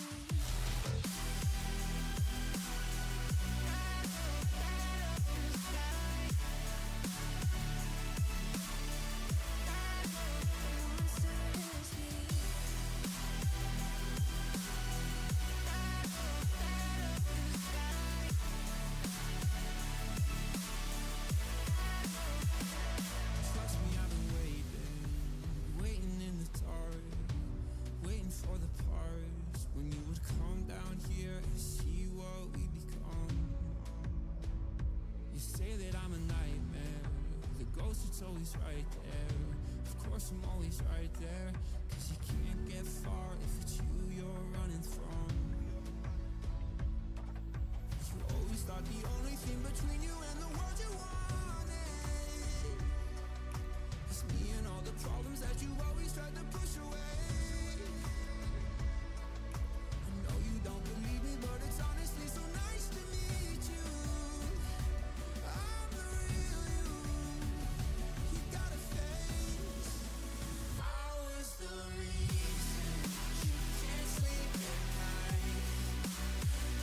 Trust me, I've been waiting in the dark, waiting for the parts when you would come down here and see what we become. You say that I'm a nightmare, the ghost is always right there. Of course I'm always right there, 'cause you can't get far if it's you you're running from. You always thought the only thing between you and the world you wanted it's me and all the problems that you always tried to push away. I know you don't believe me, but it's honestly so nice to meet you. I'm the real you. You got a face. I was the reason you can't sleep at night.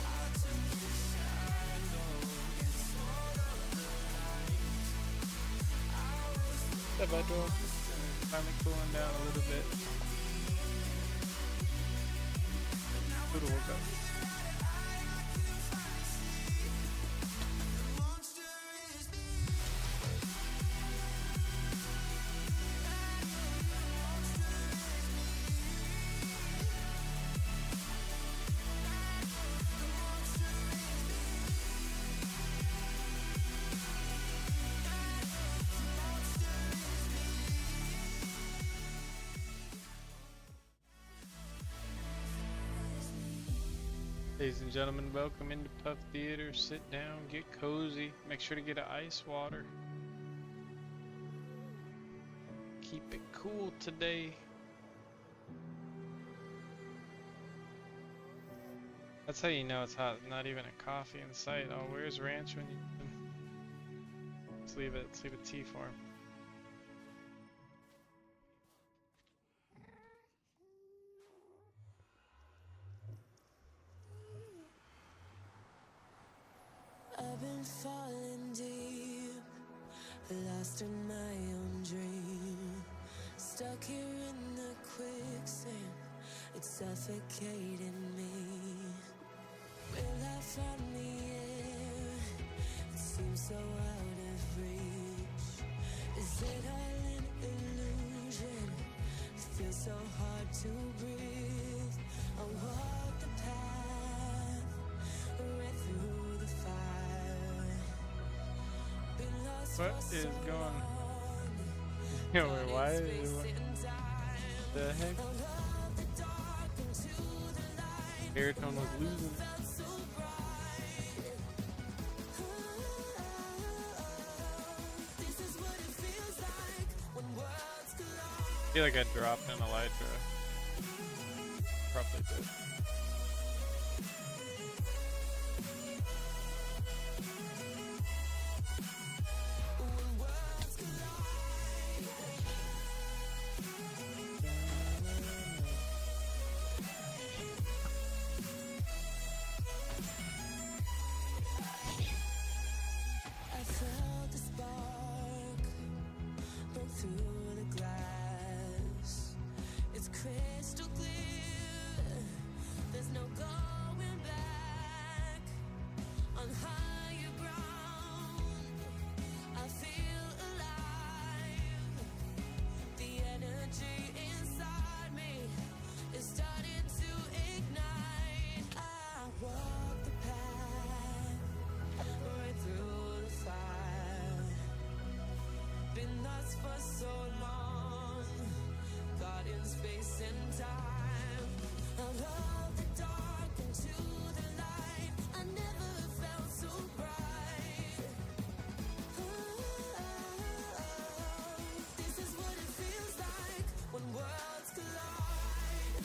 I took your shadow and swallowed the light. I was What's up, Edro? Finally cooling down a little bit. Good to woke up. Ladies and gentlemen, welcome into Puff Theater. Sit down, get cozy. Make sure to get an ice water. Keep it cool today. That's how you know it's hot. Not even a coffee in sight. Oh, where's Ranch when you... Let's leave it. Let's leave a tea for him. I've been falling deep, lost in my own dream, stuck here in the quicksand, it's suffocating me. Will I find the air? It seems so out of reach. Is it all an illusion? It feels so hard to breathe. I walk the path right through the fire. Been lost What for is so going on? long. Yo, wait, why Caught in is space and time. the heck? Out of the dark into the light. Baritone was losing. Felt so bright. This is what it feels like when worlds collide. I feel like I dropped an Elytra. Probably did. When worlds collide. so long, caught in space and time. Out of the dark into the light, I never felt so bright. This is what it feels like when worlds collide.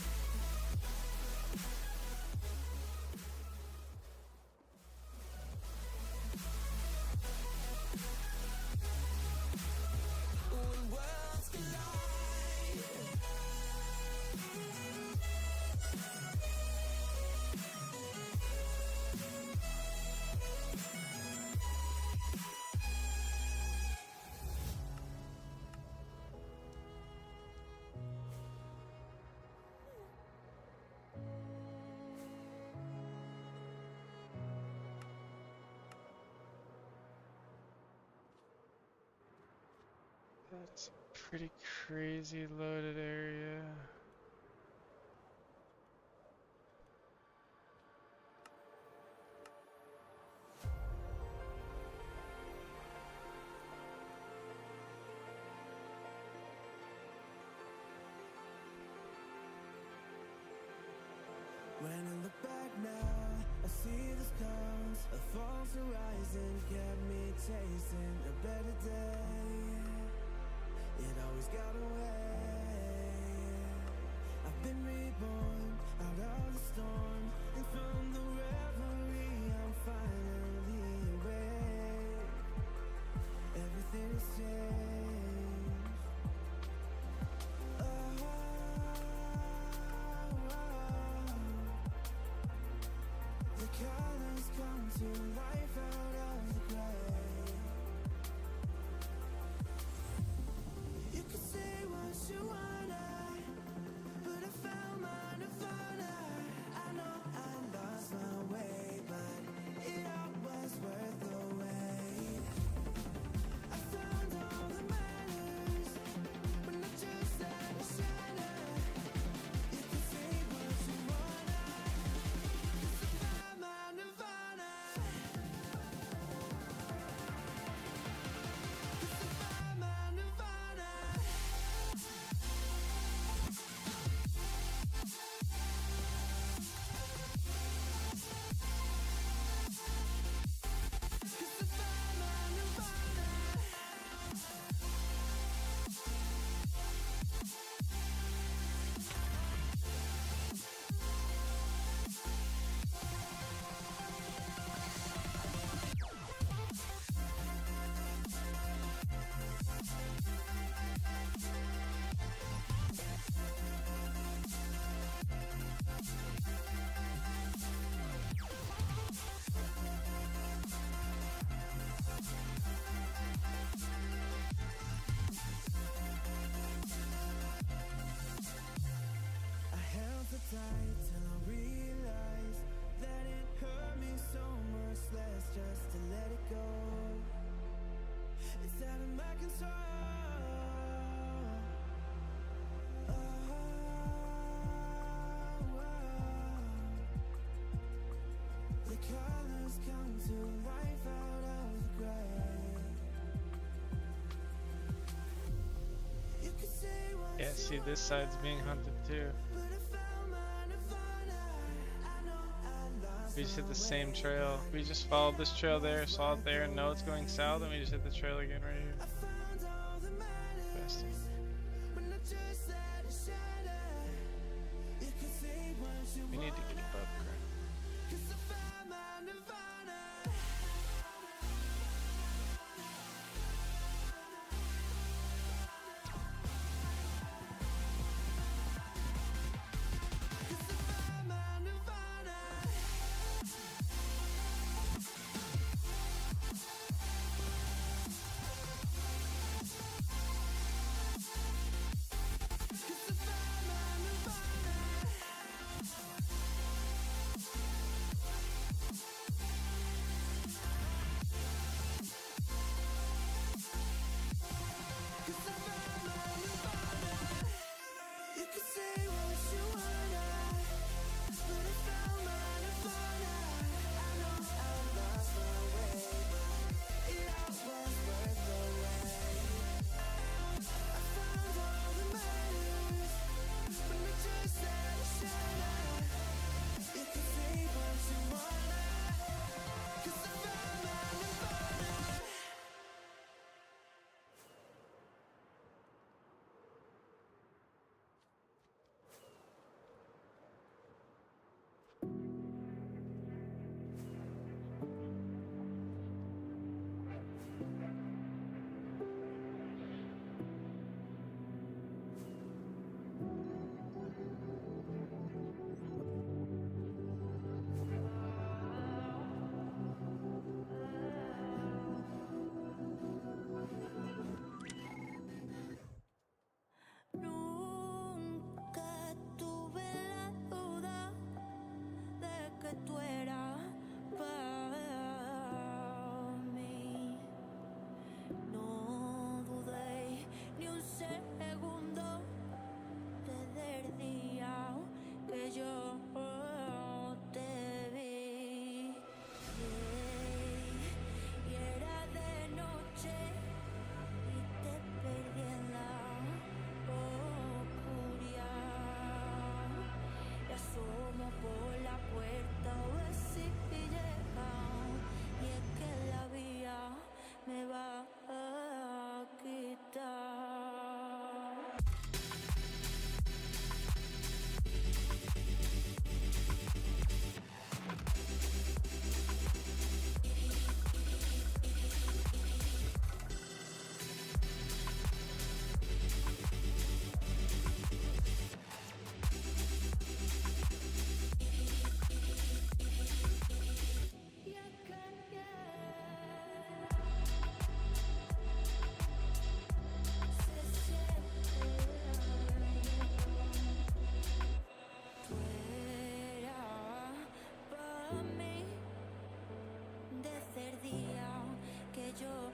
When worlds collide. That's a pretty crazy loaded area. When I look back now, I see the scars. A false horizon kept me chasing a better day. It always got away. I've been reborn out of the storm, and from the reverie I'm finally awake. Everything has changed. Oh, the colors come to life out of the gray. You could say what you wanna, but I found my nirvana. I know I lost my way, but it all was worth the wait. I found all that matters, but not just that it shatter. You can say what you wanna, 'cause I found my nirvana. 'Cause I found my nirvana. I held so tight till I realized that it hurt me so much less just to let it go. It's out of my control. Oh, the colors come to life out of the gray. You could say what Yeah, see, this side's being hunted too. but I found my nirvana. I know I lost We just hit the same trail. We just followed this trail there, saw it there, and know it's going south, and we just hit the trail again right here. I found all that matters, Best. but not just that it shatter. You could say what you We need to get above ground. 'cause I found my nirvana. por la puerta a ver si llega. Y es que la vía me va a quitar. Yo,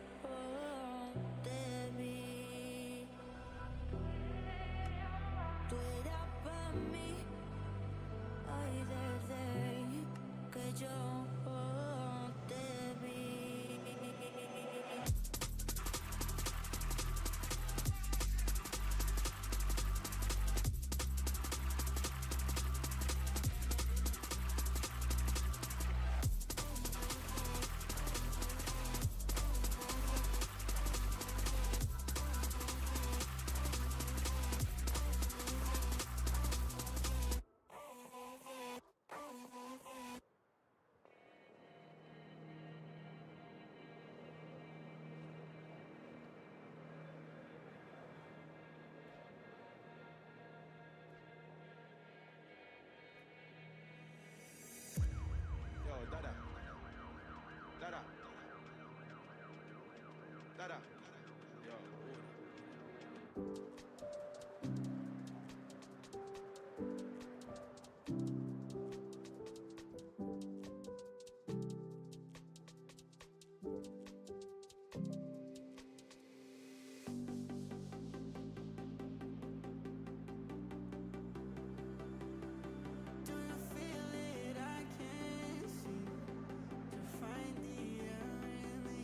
Dada. Dada. Dada. Yo, Do you feel it? I can't seem to find the air in me.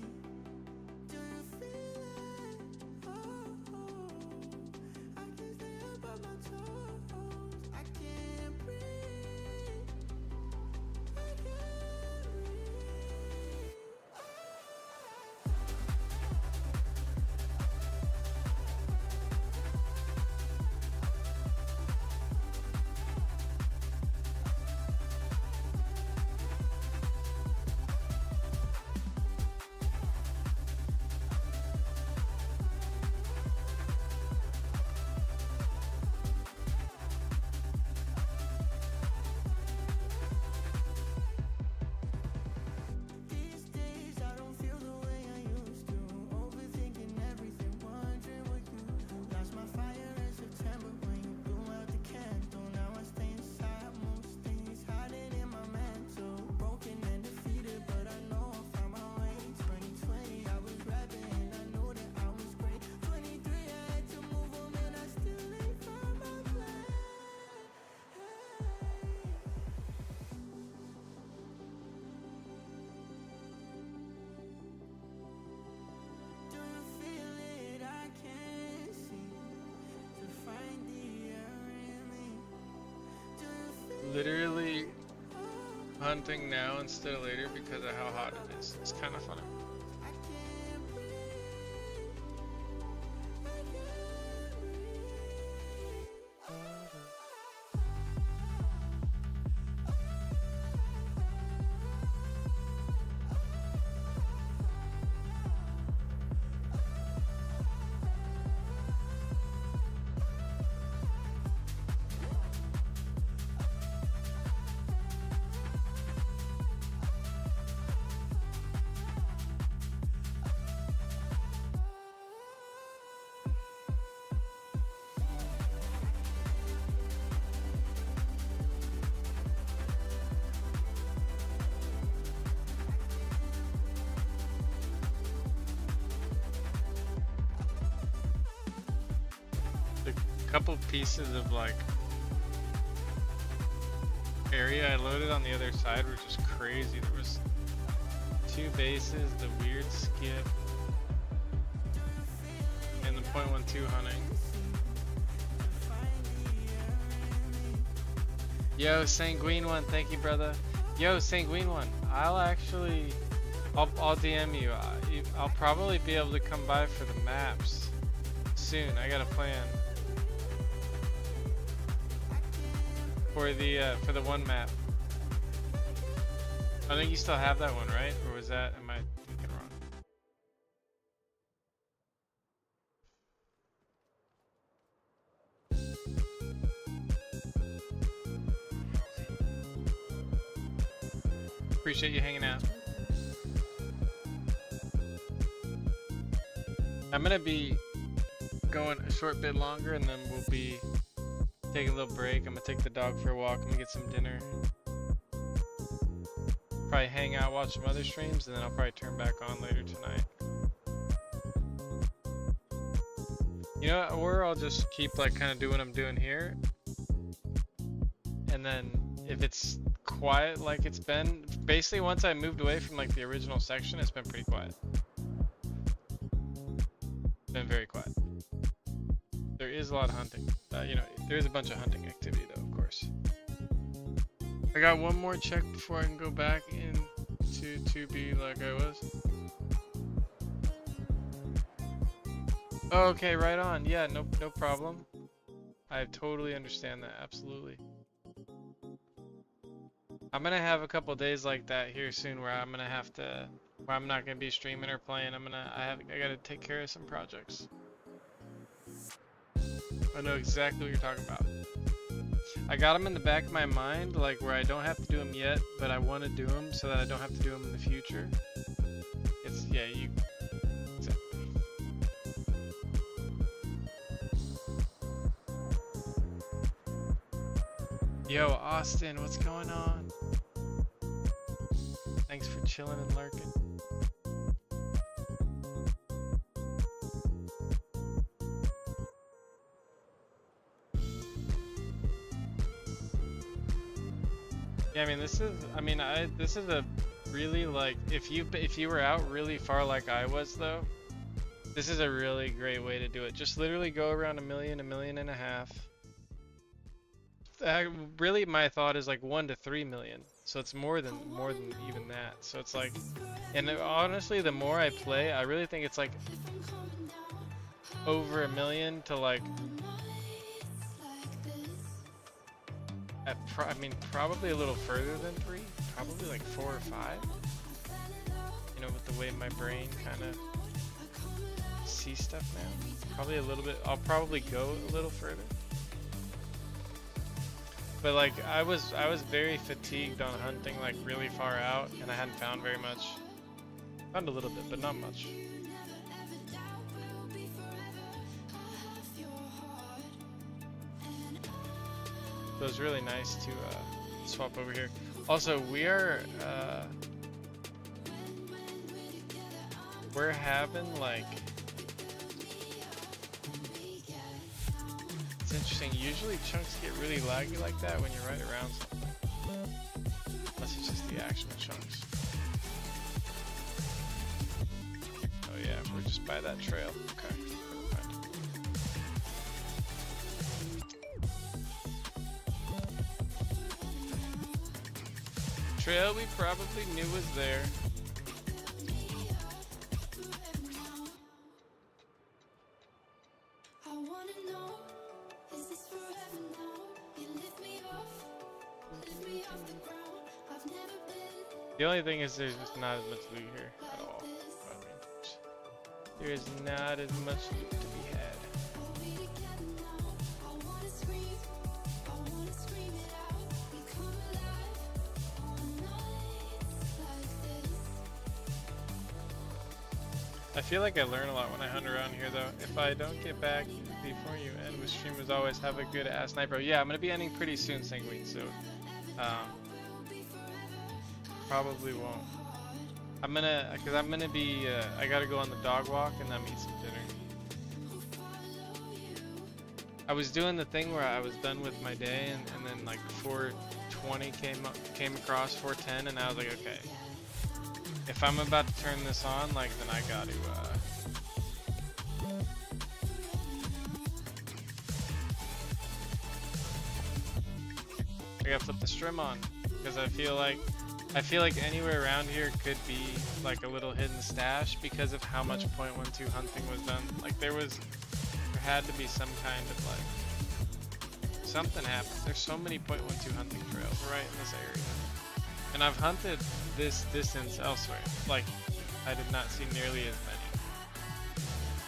Do you feel it? Oh, I can't stay up on my toes. I can't breathe. I can't breathe. These days I don't feel the way I used to. Overthinking everything, wondering what you do. Lost my fire in September when you blew out the candle. Now I stay inside most things, hiding in my mantle. Broken and defeated, but I know I found my way. 2020 I was rapping and I know that I was great. 23 I had to move on and I still ain't found my place. Do you feel it? I can't seem to find the air in me. Do you feel Literally hunting now instead of later because of how hot it is. It's kind of funny. I can't breathe. I can't breathe. The couple pieces of like area I loaded on the other side were just crazy. There was 2 bases, the weird skip, and the .12 hunting. Yo, Sanguine One, thank you, brother. Yo, Sanguine One, I'll DM you. I'll probably be able to come by for the maps soon. I got a plan for the one map. I think you still have that one, right? Or was that, am I thinking wrong? Appreciate you hanging out. I'm gonna be going a short bit longer and then we'll be taking a little break. I'm gonna take the dog for a walk. I'm gonna get some dinner. Probably hang out, watch some other streams, and then I'll probably turn back on later tonight. You know, or I'll just keep like kind of doing what I'm doing here. And then if it's quiet like it's been, basically once I moved away from like the original section, it's been pretty quiet. Been very quiet. There is a lot of hunting. You know, there is a bunch of hunting activity though, of course. I got one more check before I can go back into 2B like I was. Okay, right on. Yeah, no problem. I totally understand that, absolutely. I'm gonna have a couple days like that here soon where I'm not gonna be streaming or playing. I gotta take care of some projects. I know exactly what you're talking about. I got them in the back of my mind, like where I don't have to do them yet, but I want to do them so that I don't have to do them in the future. Exactly. Yo, Austin, what's going on? Thanks for chilling and lurking. Yeah, I mean, this is a really, like, if you were out really far like I was though, this is a really great way to do it. Just literally go around a million and a half. Really, my thought is like 1 to 3 million. So it's more than even that. So it's like, and honestly, the more I play, I really think it's like over a million to like, I mean, probably a little further than 3, probably like 4 or 5. You know, with the way my brain kind of sees stuff now. Probably a little bit, I'll probably go a little further. But like, I was very fatigued on hunting like really far out, and I hadn't found very much. Found a little bit, but not much. So it was really nice to swap over here. Also, we're having like, it's interesting. Usually chunks get really laggy like that when you're right around something, unless it's just the actual chunks. Oh yeah, we're just by that trail. Okay. Trail we probably knew was there. The only thing is there's just not as much loot here at all. I mean, there is not as much loot to be had. I feel like I learn a lot when I hunt around here though. If I don't get back before you end with stream, as always, have a good ass night, bro. Yeah, I'm gonna be ending pretty soon, Sanguine, so probably won't. I'm gonna be, I gotta go on the dog walk and then eat some dinner. I was doing the thing where I was done with my day and then like 4:20 came across 4:10 and I was like, okay. If I'm about to turn this on, like, then I got to, I gotta flip the strim on because I feel like anywhere around here could be like a little hidden stash because of how much .12 hunting was done. Like there had to be some kind of like something happened. There's so many .12 hunting trails right in this area, and I've hunted this distance elsewhere. Like I did not see nearly as many.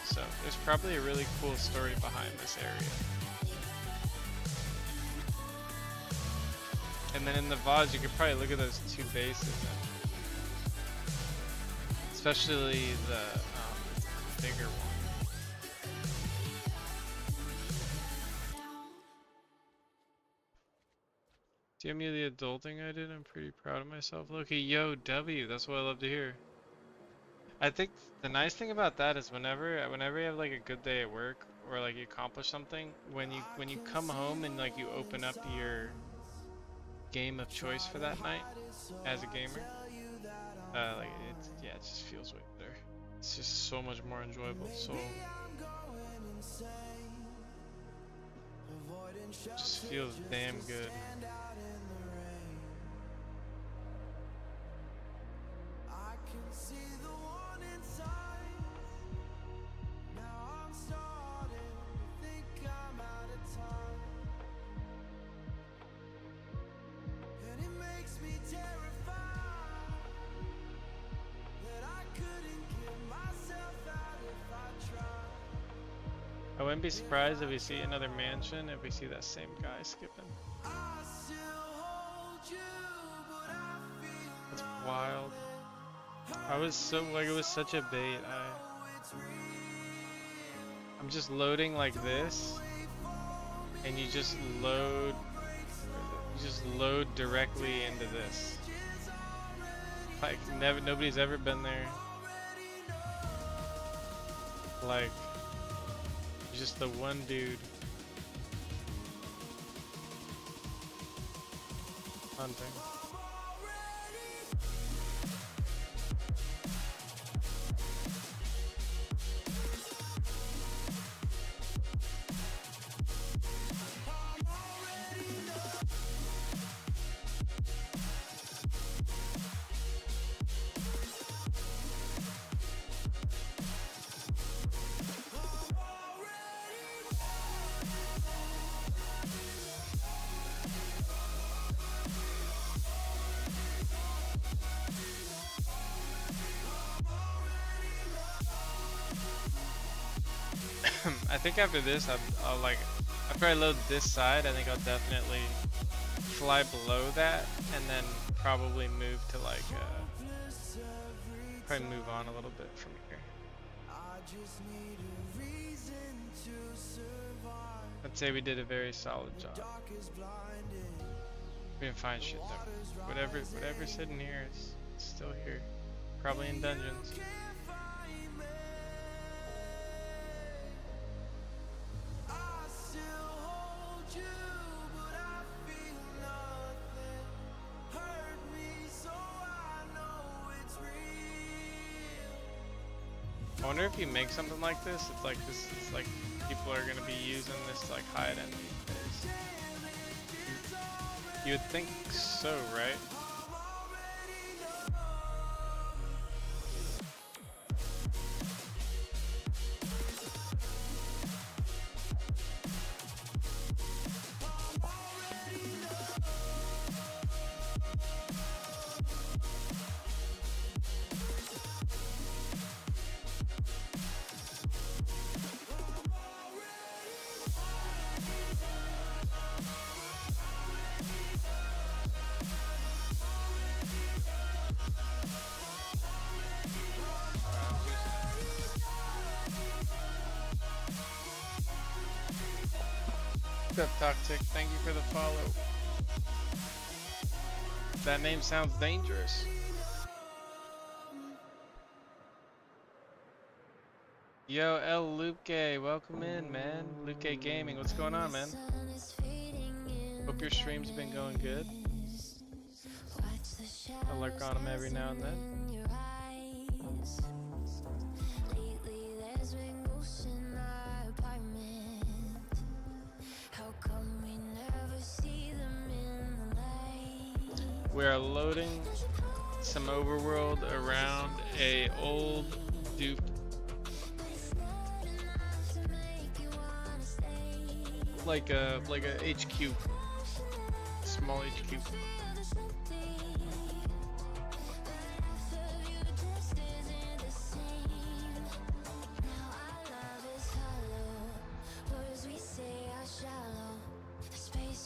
So there's probably a really cool story behind this area. And then in the VODs, you could probably look at those two bases, especially the bigger one. Damn you, the adulting I did, I'm pretty proud of myself. Loki, yo, W, that's what I love to hear. I think the nice thing about that is whenever you have like a good day at work or like you accomplish something, when you come home and like you open up your game of choice for that night as a gamer, like it just feels way better. It's just so much more enjoyable. So just feels damn good. I wouldn't be surprised if we see another mansion, if we see that same guy skipping. That's wild. I was so, like, it was such a bait. I'm just loading like this, and you just load directly into this. Like, nobody's ever been there. Like, just the one dude hunting. I think after this, I'll after I load this side, I think I'll definitely fly below that, and then probably move to like, probably move on a little bit from here. I'd say we did a very solid job. We didn't find shit though. Whatever's hidden here is still here. Probably in dungeons. I wonder if you make something like this, it's like people are gonna be using this to like hide enemies. You would think so, right? What's up, Toxic? Thank you for the follow. That name sounds dangerous. Yo, El Luke, welcome in, man. Luke Gaming, what's going on, man? Hope your stream's been going good. I lurk on them every now and then. We are loading some overworld around a old dupe. Like a HQ. Small HQ.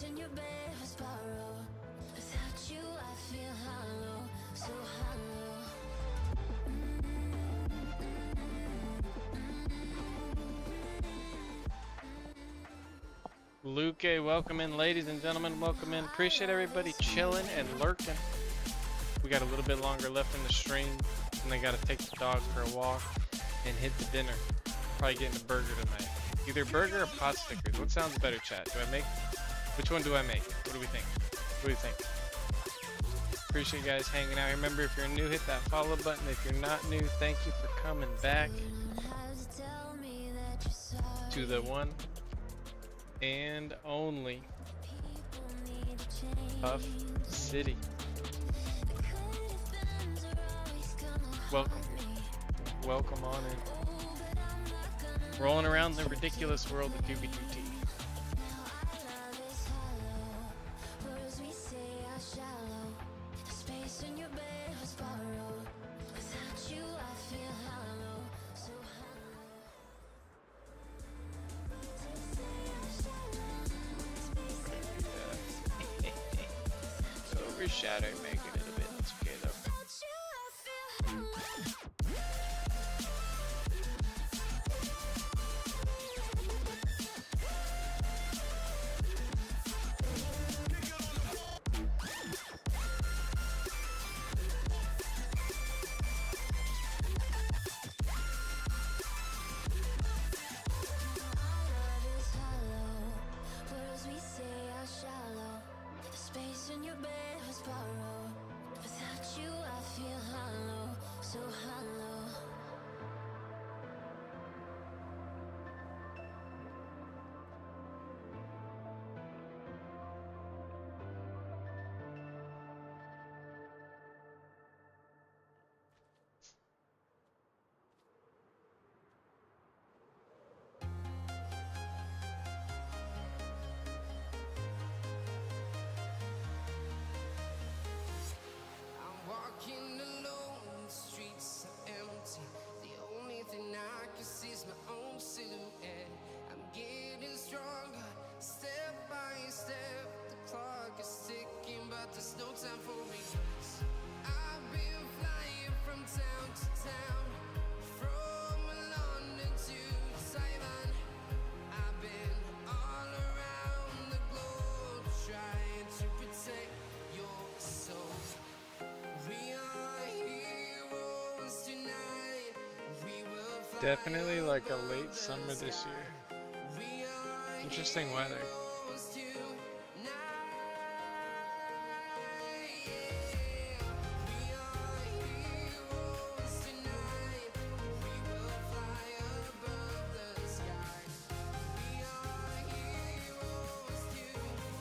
In your bed was borrowed. Without you, I feel hollow, so hollow. Luke, welcome in, ladies and gentlemen, welcome in. Appreciate everybody chilling and lurking. We got a little bit longer left in the stream, and I gotta take the dog for a walk and hit the dinner. Probably getting a burger tonight. Either burger or pot stickers. What sounds better, chat? Which one do I make? What do we think? What do you think? Appreciate you guys hanging out. Remember, if you're new, hit that follow button. If you're not new, thank you for coming back to the one and only Puff City. Welcome. Welcome on in. Rolling around the ridiculous world of QB2T. Overshadow, make it a little bit. It's okay though. Space in your bed was borrowed. Without you, I feel hollow, so hollow. Walking alone, the streets are empty. The only thing I can see is my own silhouette. I'm getting stronger, step by step. The clock is ticking, but there's no time for regrets. I've been flying from town to town, from London to Taiwan. I've been all around the globe, trying to protect your soul. We are heroes tonight. We will fly Definitely like a late summer this year. We are Interesting weather. heroes tonight. We are heroes tonight. We will fly above the sky. We are heroes tonight.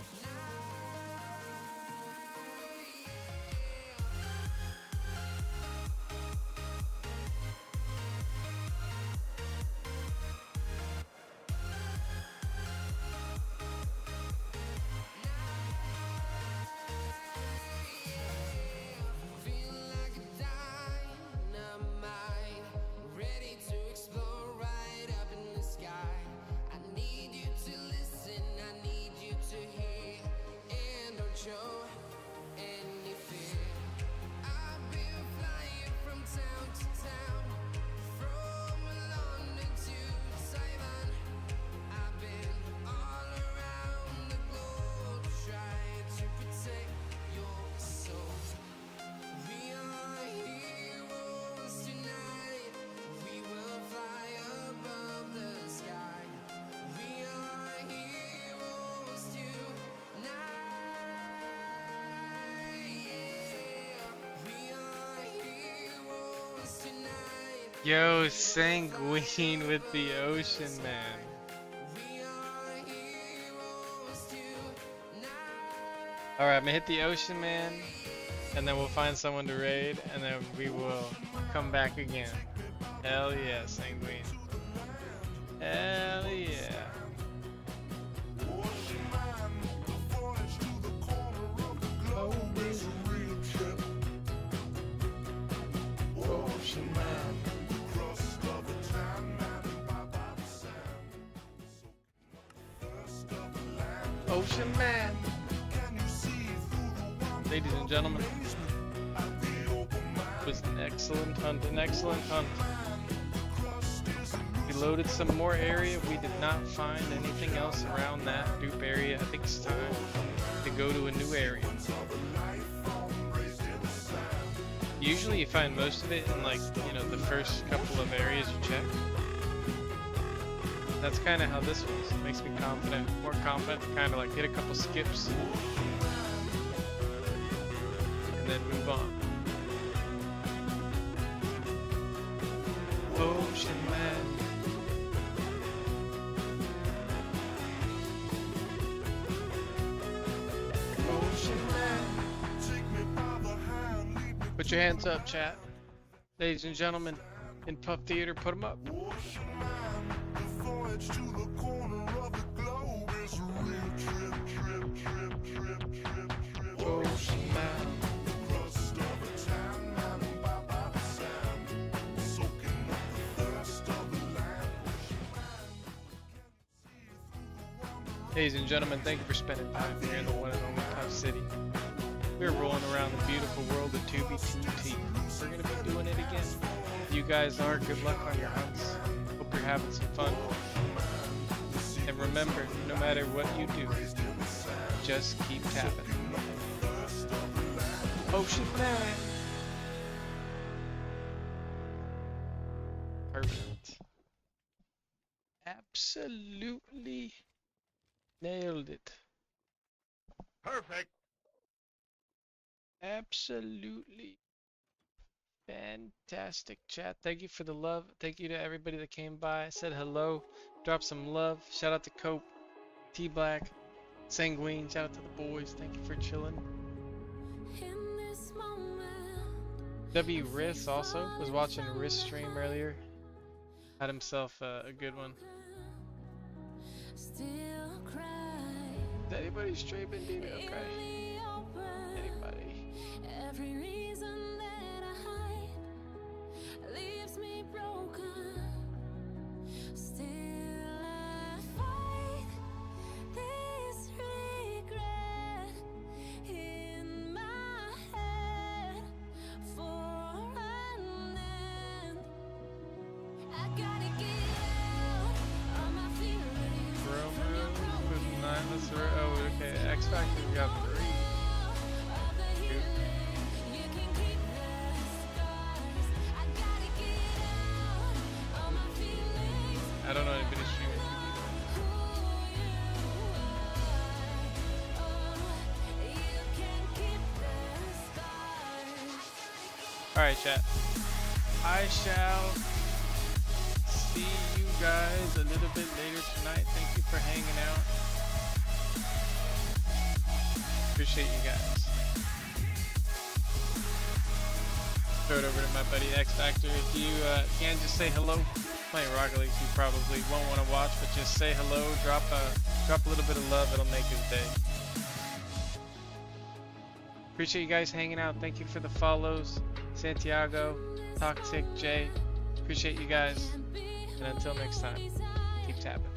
Feel like a dynamite, ready to explode right up in the sky. I need you to listen, I need you to hear, and don't show any fear. I've been flying from town to town, from London to Taiwan. I've been all around the globe, trying to protect your soul. We are heroes tonight. We will fly above the sky. We are heroes tonight. We are heroes tonight. Yo, Sanguine with the Ocean Man. We are heroes tonight. Alright, I'm gonna hit the Ocean Man. and then we'll find someone to raid, and then we will come back again. Hell yeah, Sanguine. Hell yeah. Ocean Man. Ocean Man. Ladies and gentlemen, it was an excellent hunt, We loaded some more area. We did not find anything else around that dupe area. I think it's time to go to a new area. Usually you find most of it in, like, you know, the first couple of areas you check. That's kind of how this was. It makes me confident, more confident, kind of like hit a couple skips and then move on. Ocean Man. Ocean Man. Put your hands up, chat. Ladies and gentlemen, in Puff Theater, put them up. Ocean Man. Ladies and gentlemen, thank you for spending time here in the one and only Puff City. We're rolling around the beautiful world of 2B2T. We're going to be doing it again. You guys are. Good luck on your hunts. Hope you're having some fun. And remember, no matter what you do, just keep tapping. Ocean Man. Perfect. Absolutely nailed it. Perfect. Absolutely fantastic, chat. Thank you for the love. Thank you to everybody that came by, said hello, dropped some love. Shout out to Cope, T Black, Sanguine. Shout out to the boys. Thank you for chilling. In this moment, W Riss also was watching Riss stream earlier. Had himself a good one. still cry. Is anybody streaming, dude? Okay. In the open, Anybody? every reason that I hide leaves me broken. Still I fight this regret in my head for an end. I gotta get out of my feelings from your Romo with 9. broken That's right. Oh, okay. X Factor got 3. I don't know anybody streaming. Alright, chat. I shall see you guys a little bit later tonight. Thank you for hanging out. Appreciate you guys. Throw it over to my buddy X Factor. If you can, just say hello. Playing Rocket League, you probably won't want to watch, but just say hello. Drop a little bit of love. It'll make his day. Appreciate you guys hanging out. Thank you for the follows, Santiago, Toxic, Jay. Appreciate you guys. And until next time, keep tapping.